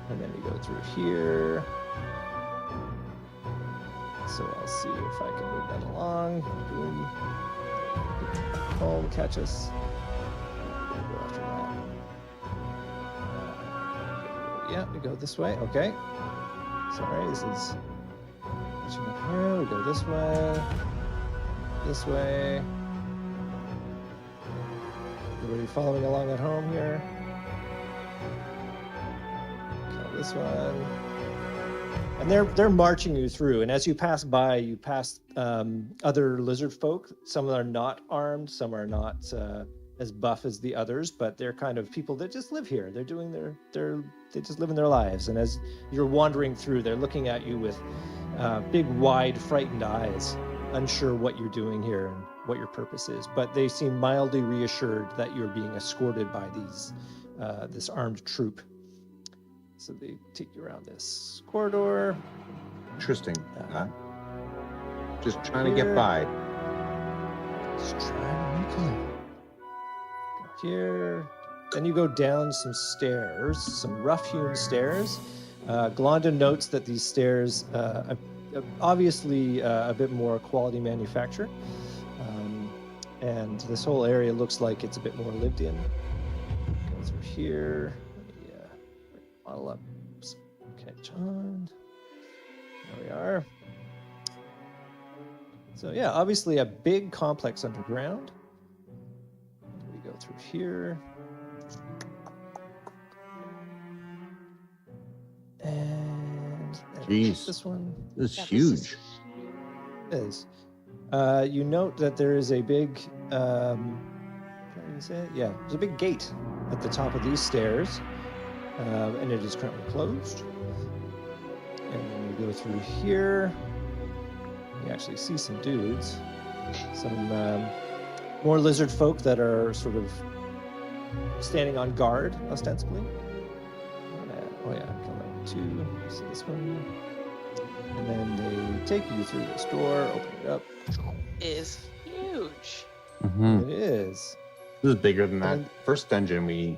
and then you go through here. So I'll see if I can move that along. Boom. Will catch us. We'll go after that. Yeah, we go this way. Okay. Sorry, this is catching up here. We go this way. this way. Everybody following along at home here? Kill this one. And they're marching you through. And as you pass by, you pass other lizard folk. Some are not armed, some are not as buff as the others, but they're kind of people that just live here. They're doing they just living their lives. And as you're wandering through, they're looking at you with big, wide, frightened eyes, unsure what you're doing here and what your purpose is. But they seem mildly reassured that you're being escorted by this armed troop. So they take you around this corridor. Interesting. Just trying to get by. Just trying to make a living. Go here. Then you go down some stairs, some rough-hewn stairs. Glonda notes that these stairs, obviously a bit more quality manufacture. And this whole area looks like it's a bit more lived in. Go through here. Model up. Okay, John. There we are. So yeah, obviously a big complex underground. We go through here. And Jeez. This one This is huge. is. You note that there is a big, how do you say it? Yeah, there's a big gate at the top of these stairs. And it is currently closed. And then you go through here. You actually see some dudes. Some more lizard folk that are sort of standing on guard, ostensibly. Oh yeah, come on two. See this one. And then they take you through this door, open it up. Is huge. Mm-hmm. It is. This is bigger than that first dungeon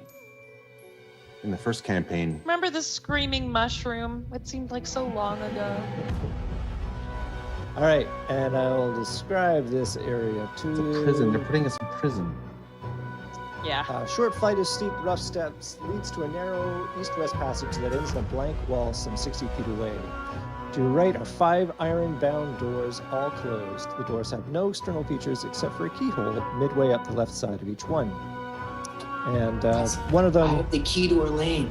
in the first campaign. Remember the screaming mushroom? It seemed like so long ago. All right, and I will describe this area too. It's a prison. They're putting us in prison. Yeah. Short flight of steep, rough steps leads to a narrow east-west passage that ends in a blank wall some 60 feet away. To your right are 5 iron-bound doors, all closed. The doors have no external features except for a keyhole midway up the left side of each one. And one of I them... have the key to our lane.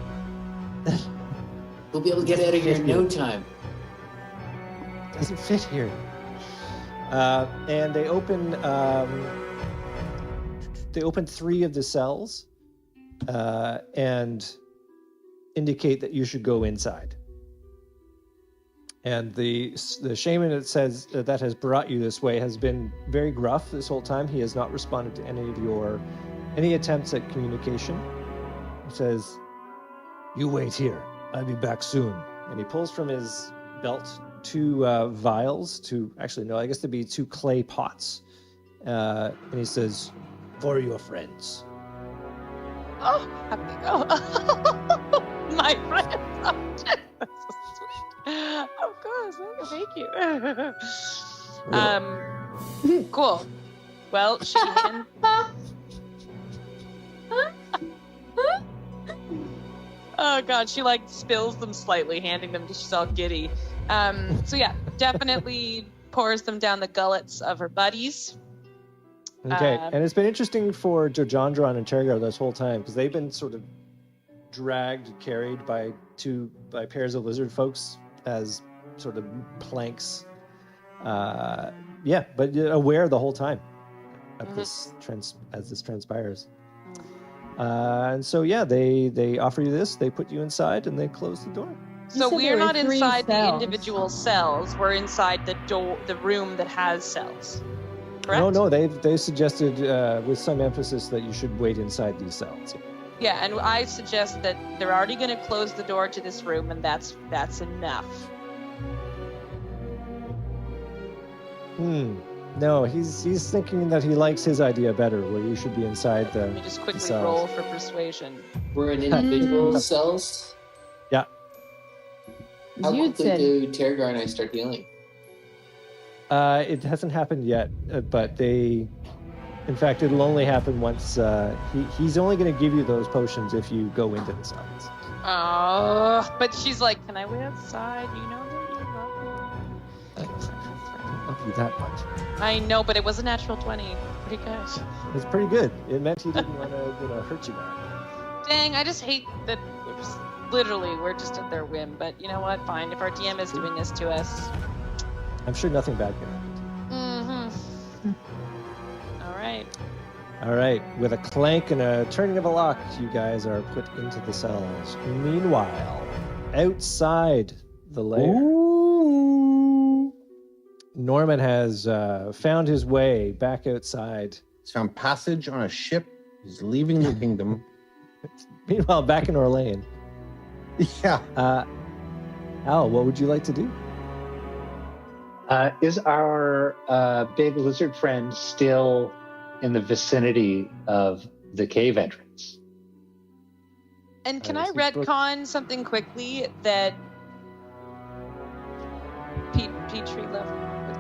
We'll be able to get out of here in no time. doesn't fit here. And they open 3 of the cells and indicate that you should go inside. And the shaman that says that has brought you this way has been very gruff this whole time. He has not responded to any attempts at communication. He says, "You wait here. I'll be back soon." And he pulls from his belt 2 vials, I guess there'd be 2 clay pots. And he says, "For your friends." Oh, my friend. Oh, that's so sweet. Of course, thank you. Cool. Well, she can. Oh god, she like spills them slightly, handing them to she's all giddy. So yeah, definitely pours them down the gullets of her buddies. Okay, and it's been interesting for Jojandron and Tergar this whole time because they've been sort of carried by pairs of lizard folks as sort of planks. But aware the whole time of this as this transpires. And so yeah, they offer you this, they put you inside, and they close the door. So we're not inside the individual cells. We're inside the room that has cells. Correct? No, they suggested with some emphasis that you should wait inside these cells. Yeah, and I suggest that they're already going to close the door to this room, and that's enough. No, he's thinking that he likes his idea better, where you should be inside the. Let me just quickly cells. roll for persuasion. We're in individual cells. Yeah. How quickly do Tergar and I start healing? It hasn't happened yet, but in fact, it'll only happen once. He's only going to give you those potions if you go into the cells. Oh, but she's like, "Can I wait outside? You know that you love me." you that much. I know, but it was a natural 20. Pretty good. It's pretty good. It meant he didn't want to, hurt you bad. Dang, I just hate that we're just at their whim. But you know what? Fine. If our DM is doing this to us. I'm sure nothing bad can happen. All right. With a clank and a turning of a lock, you guys are put into the cells. Meanwhile, outside the lair, Norman has found his way back outside. He's found passage on a ship. He's leaving the kingdom. Meanwhile, back in Orlean. Yeah. Al, what would you like to do? Is our big lizard friend still in the vicinity of the cave entrance? And can I retcon something quickly that Petrie left with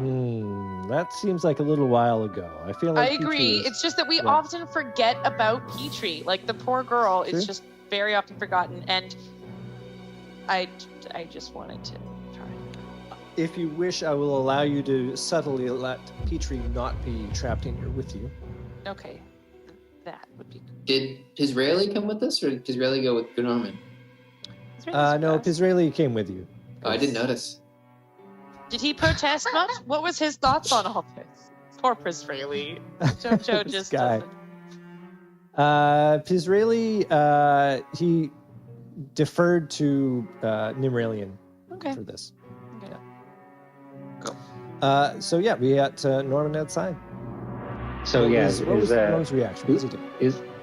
Norman? That seems like a little while ago. I feel like I agree. It's just that we often forget about Petrie. Like the poor girl is just very often forgotten, and I just wanted to try. If you wish, I will allow you to subtly let Petrie not be trapped in here with you. Okay, that would be good. Did Pisraeli come with us, or did Pisraeli go with Norman? No, Pisraeli came with you. Oh, I didn't notice. Did he protest much? What was his thoughts on all this? Poor Pisraeli. Jojo just guy. Pisraeli, he deferred to Nimralian for this. Okay. Cool. So yeah, we got Norman outside. So what was Norman's reaction? What does he do?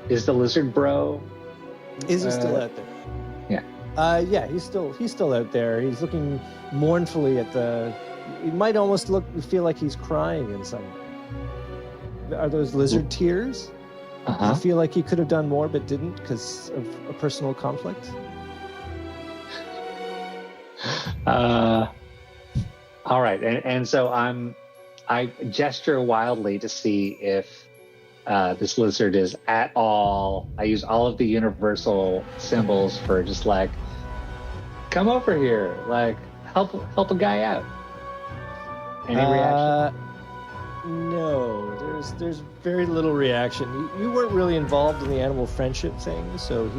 Is the lizard bro? Is he still out there? Yeah, he's still out there. He's looking mournfully at the. He might almost feel like he's crying in some way. Are those lizard tears? Uh-huh. I feel like he could have done more but didn't because of a personal conflict. All right, and so I gesture wildly to see if this lizard is at all. I use all of the universal symbols for just like, come over here, like help a guy out. Any reaction? No, there's very little reaction. You weren't really involved in the animal friendship thing, so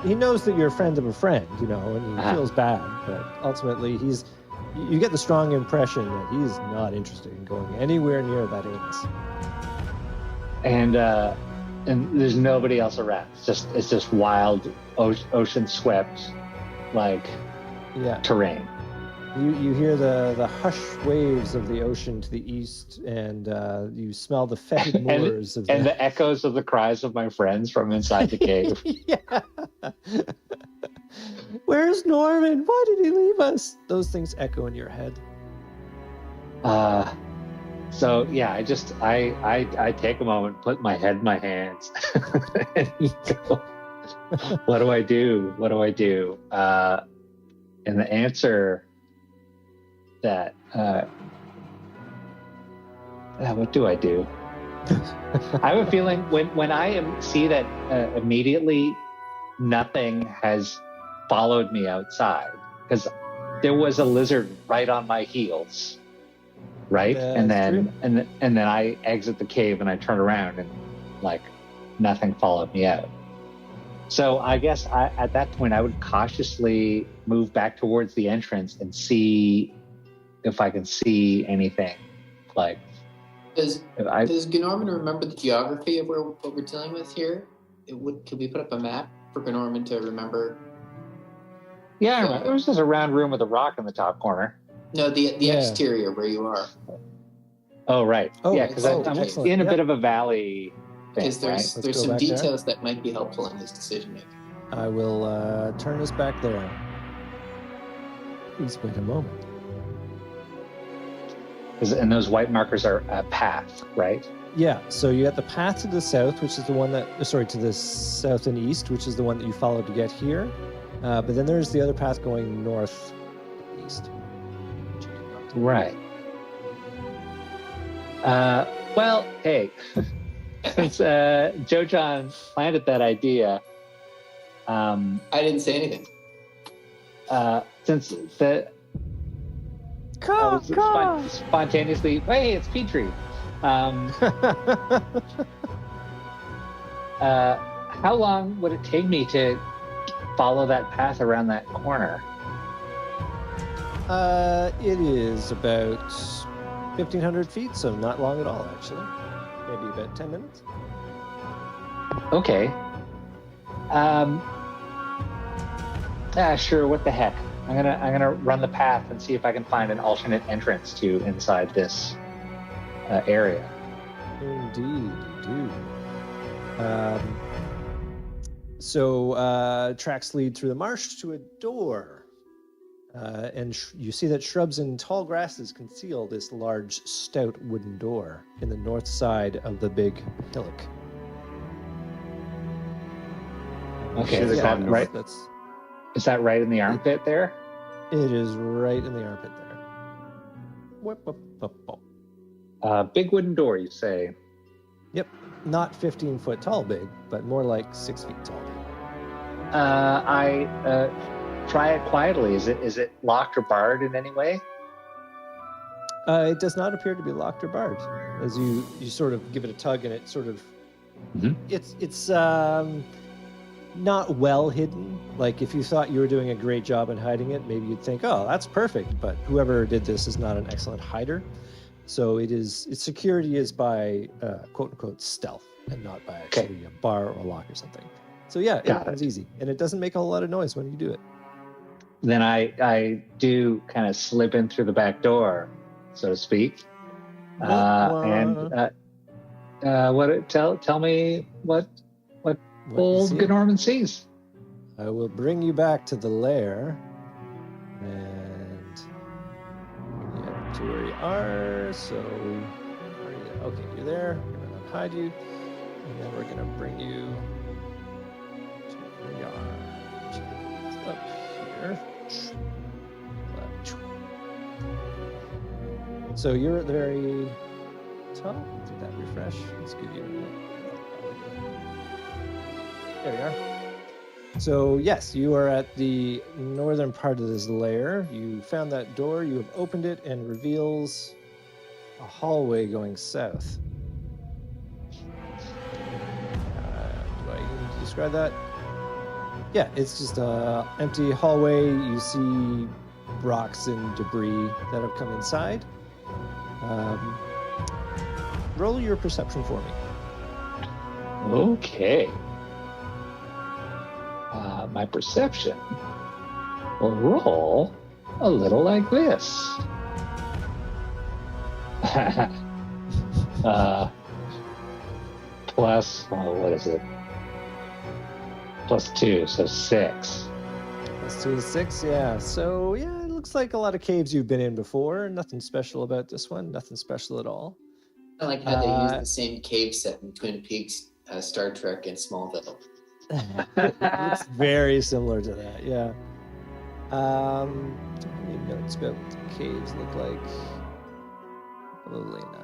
he knows that you're a friend of a friend, and he feels bad. But ultimately, you get the strong impression that he's not interested in going anywhere near that anus. And there's nobody else around. It's just wild, ocean swept, like terrain. You hear the hush waves of the ocean to the east, and you smell the fetid moors of the echoes of the cries of my friends from inside the cave. Yeah. Where's Norman? Why did he leave us? Those things echo in your head. So yeah, I take a moment, put my head in my hands, and go, what do I do? What do I do? And the answer that what do I do? I have a feeling when I see that immediately nothing has followed me outside, because there was a lizard right on my heels. Right, and then I exit the cave and I turn around and like nothing followed me out. So I guess at that point I would cautiously move back towards the entrance and see if I can see anything. Like, does Gnorman remember the geography of what we're dealing with here? Could we put up a map for Gnorman to remember? Yeah, I remember. It was just a round room with a rock in the top corner. No, the exterior where you are. Oh, right. Yeah, because I'm in a bit of a valley thing, because there's some details that might be helpful in his decision making. I will turn us back there. Please wait a moment. And those white markers are a path, right? Yeah, so you got the path to the south, which is the one to the south and east, which is the one that you followed to get here. But then there's the other path going northeast. Right. Well, hey, since Joe John planted that idea, I didn't say anything. Since Spontaneously, hey, it's Petrie. How long would it take me to follow that path around that corner? It is about 1,500 feet, so not long at all, actually. Maybe about 10 minutes. Okay. Sure. What the heck? I'm gonna run the path and see if I can find an alternate entrance to inside this area. Indeed, you do. So tracks lead through the marsh to a door. And you see that shrubs and tall grasses conceal this large, stout wooden door in the north side of the big hillock. Okay, is that right? Is that right in the armpit there? It is right in the armpit there. Big wooden door, you say? Yep, not 15 foot tall big, but more like 6 feet tall big. I try it quietly. Is it locked or barred in any way? It does not appear to be locked or barred. As you sort of give it a tug, and it sort of it's not well hidden. Like if you thought you were doing a great job in hiding it, maybe you'd think, oh, that's perfect. But whoever did this is not an excellent hider. So its security is by quote unquote stealth and not by actually a bar or a lock or something. So yeah, it's easy. And it doesn't make a whole lot of noise when you do it. Then I do kind of slip in through the back door, so to speak. Tell me what old Gnorman sees. I will bring you back to the lair, and yeah, to where you are. So, okay, you're there. We're gonna unhide you, and then we're gonna bring you to where you are. It's up here. So you're at the very top. Did that refresh? Let's give you. There we are. So yes, you are at the northern part of this lair. You found that door, you have opened it, and reveals a hallway going south. Do I need to describe that? Yeah, it's just an empty hallway. You see rocks and debris that have come inside. Roll your perception for me. Okay. My perception will roll a little like this. Plus, what is it? +2, so 6. +2 is 6, yeah. So, yeah, it looks like a lot of caves you've been in before. Nothing special about this one. Nothing special at all. I like how they use the same cave set in Twin Peaks, Star Trek, and Smallville. It's very similar to that, yeah. Don't have any notes about what the caves look like. Probably not.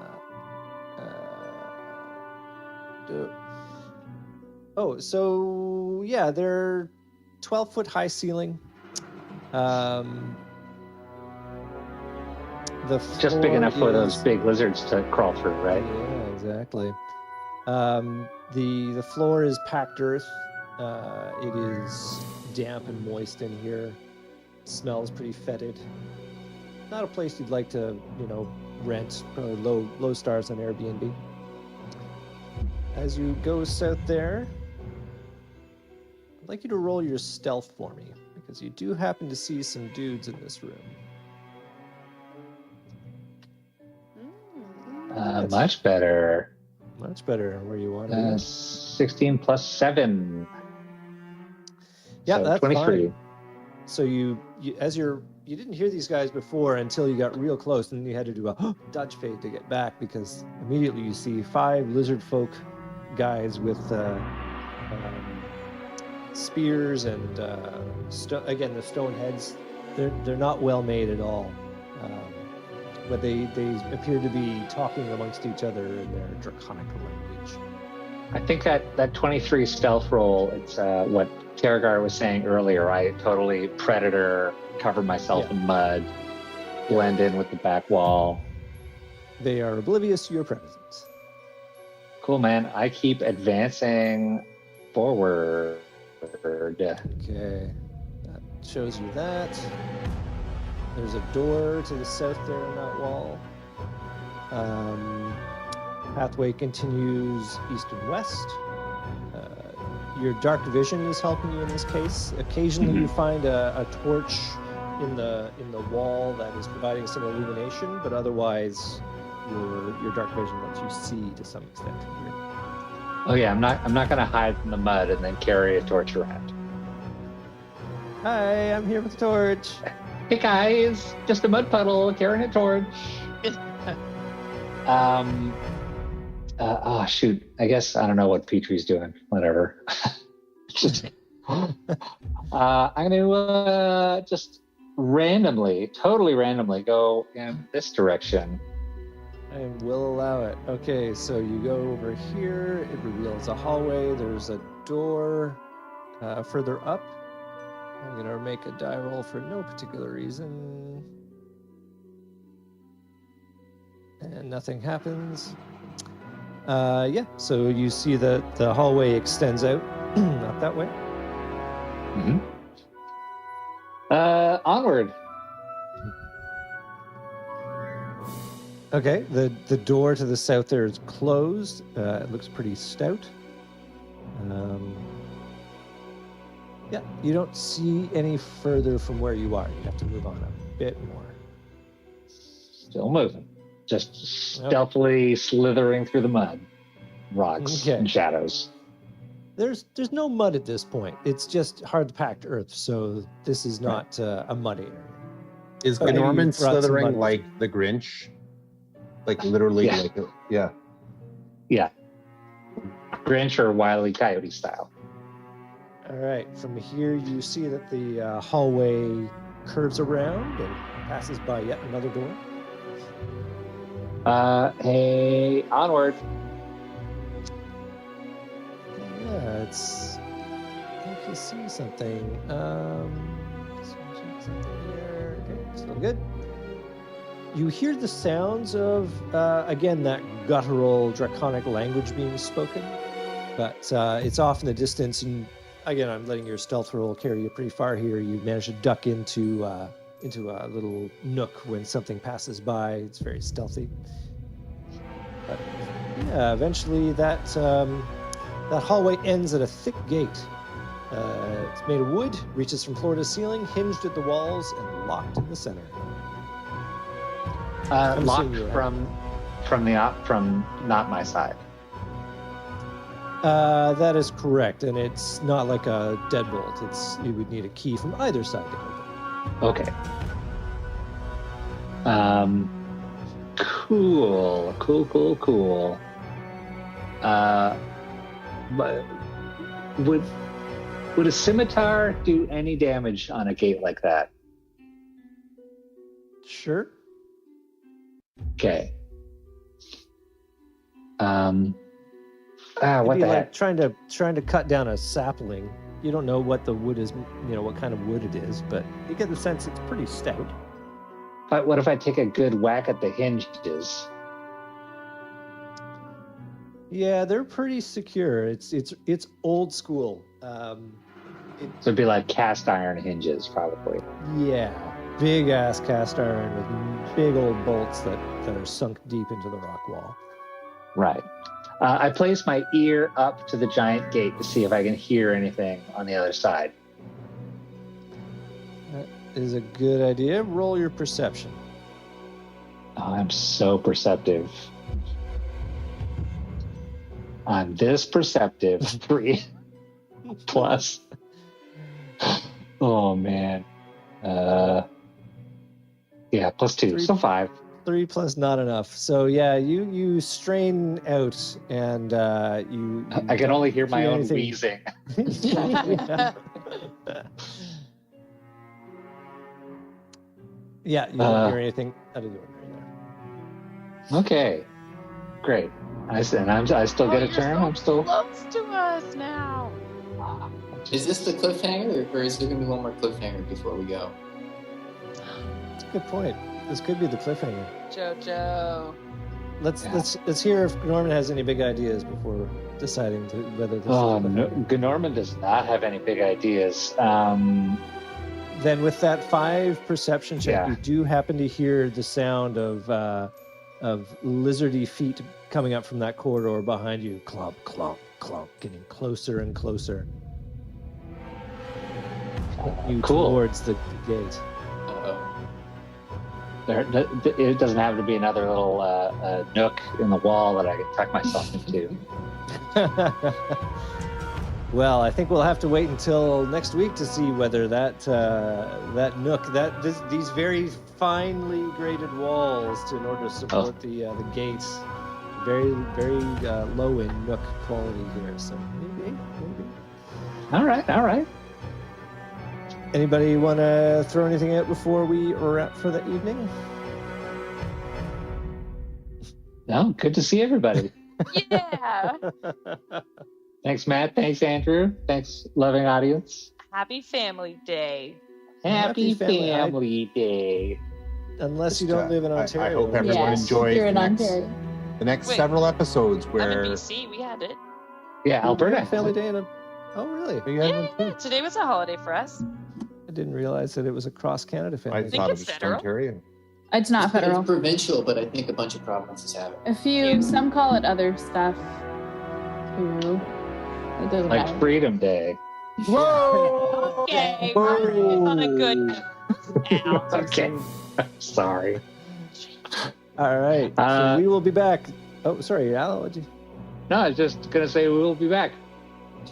So yeah, they're 12-foot high ceiling. Just big enough for those big lizards to crawl through, right? Yeah, exactly. The floor is packed earth. It is damp and moist in here. It smells pretty fetid. Not a place you'd like to, rent. Probably low stars on Airbnb. As you go south there, I'd like you to roll your stealth for me, because you do happen to see some dudes in this room. Much better. Much better where you want to be. 16 plus 7. Yeah, so that's 23. fine. So you didn't hear these guys before until you got real close, and then you had to do a dodge fade to get back, because immediately you see 5 lizard folk guys with spears and again the stone heads. They're not well made at all, but they appear to be talking amongst each other in their draconic language. I think that 23 stealth roll, it's what Terragar was saying earlier. I totally predator, cover myself in mud. blend in with the back wall. They are oblivious to your presence. Cool, man. I keep advancing forward. Okay, that shows you that. There's a door to the south there in that wall. Pathway continues east and west. Your dark vision is helping you in this case. Occasionally you find a torch in the wall that is providing some illumination, but otherwise your dark vision lets you see to some extent here. Oh yeah, I'm not gonna hide from the mud and then carry a torch around. Hi, I'm here with the torch. Hey guys, just a mud puddle carrying a torch. Oh shoot, I guess I don't know what Petrie's doing. Whatever. I'm gonna just totally randomly go in this direction. I will allow it. Okay, so you go over here. It reveals a hallway. There's a door further up. I'm going to make a die roll for no particular reason. And nothing happens. Yeah, so you see that the hallway extends out up that way. Mm-hmm. Onward. Okay, the door to the south there is closed. It looks pretty stout. Yeah, you don't see any further from where you are. You have to move on a bit more. Still moving. Just stealthily slithering through the mud, rocks, and shadows. There's no mud at this point. It's just hard-packed earth, so this is not a muddy area. Is But maybe Norman you brought some slithering mud. like the Grinch? Like literally, Yeah. yeah. Yeah. Grinch or Wile E. Coyote style. All right, from here you see that the hallway curves around and passes by yet another door. Hey, onward. Yeah, it's. I think you see something. Something here. Okay, still good. You hear the sounds of, again, that guttural, draconic language being spoken, but it's off in the distance. And again, I'm letting your stealth roll carry you pretty far here. You manage to duck into a little nook when something passes by. It's very stealthy. But yeah, eventually that hallway ends at a thick gate. It's made of wood, reaches from floor to ceiling, hinged at the walls, and locked in the center. Locked from not my side. That is correct, and it's not like a deadbolt. You would need a key from either side to open. Okay. Cool. But would a scimitar do any damage on a gate like that? Sure. Okay. It'd What be the like heck? trying to cut down a sapling. You don't know what the wood is, what kind of wood it is, but you get the sense it's pretty stout. But what if I take a good whack at the hinges? Yeah, they're pretty secure. It's old school. So it'd be like cast iron hinges, probably. Yeah, big ass cast iron with big old bolts that are sunk deep into the rock wall. Right. I place my ear up to the giant gate to see if I can hear anything on the other side. That is a good idea. Roll your perception. Oh, I'm so perceptive. I'm this perceptive. 3 plus. Oh man. Yeah, plus 2, so 5. 3 plus not enough. So yeah, you strain out and you I can only hear my hear own anything. wheezing. Yeah, you don't hear anything out of the ordinary there. Okay, great. I still get a you're turn. so I'm still. close to us now. Is this the cliffhanger, or is there going to be one more cliffhanger before we go? That's a good point. This could be the cliffhanger. Jojo. Let's hear if Norman has any big ideas before deciding whether this Oh, is the no, cliffhanger. Norman does not have any big ideas. Then with that 5 perception check, Yeah. you do happen to hear the sound of lizardy feet coming up from that corridor behind you. Clomp, clomp, clomp, getting closer and closer. You Cool. towards the gate. It doesn't have to be another little nook in the wall that I can tuck myself into. Well, I think we'll have to wait until next week to see whether that nook, these very finely graded walls, in order to support the gates, very very low in nook quality here. So maybe. All right. Anybody want to throw anything out before we wrap for the evening? No, good to see everybody. Yeah. Thanks, Matt. Thanks, Andrew. Thanks, loving audience. Happy Family Day. Happy Family Family Day. Unless you don't live in Ontario. I hope everyone Yes, enjoys you're the in next, Ontario. the next Wait. several episodes I'm where in BC. We had it. Yeah, Alberta. Family Day in a... Oh, really? you had Yeah, one too. today was a holiday for us. I didn't realize that it was across Canada I Family Day. think thought it it's was just federal. Ontario. It's not federal. It's provincial, but I think a bunch of provinces have it. Some call it other stuff too. It doesn't Like matter. Freedom Day. Whoa! Okay, we're on a good. Ow. Okay. Sorry. All right. So we will be back. Oh, sorry, Al. What'd you... No, I was just gonna say we will be back.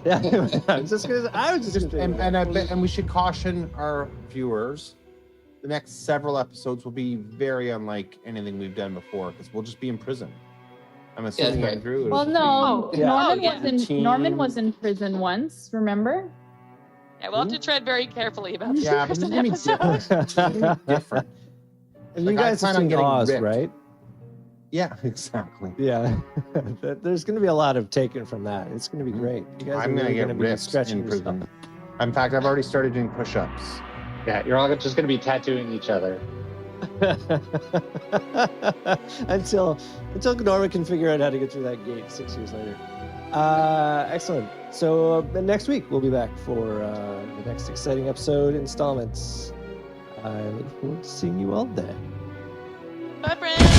Yeah, I was just gonna say And we should caution our viewers. The next several episodes will be very unlike anything we've done before because we'll just be in prison. I'm assuming right. Andrew. Well, no. Yeah. Norman Oh, yeah. was in Norman was in prison once. Remember? Yeah, we'll have to tread very carefully about this Yeah, but prison it's gonna be episode. different. It's gonna be different. And Like, you I guys plan have on seen getting Oz, ripped. right? Yeah, exactly. Yeah. There's going to be a lot of taken from that. It's going to be great. You guys I'm are gonna really get going to be ripped stretching in yourself. prison. In fact, I've already started doing push-ups. Yeah, you're all just gonna be tattooing each other. until Norman can figure out how to get through that gate 6 years later. Excellent. So next week we'll be back for the next exciting episode installments. I look forward to seeing you all then. Bye, friends.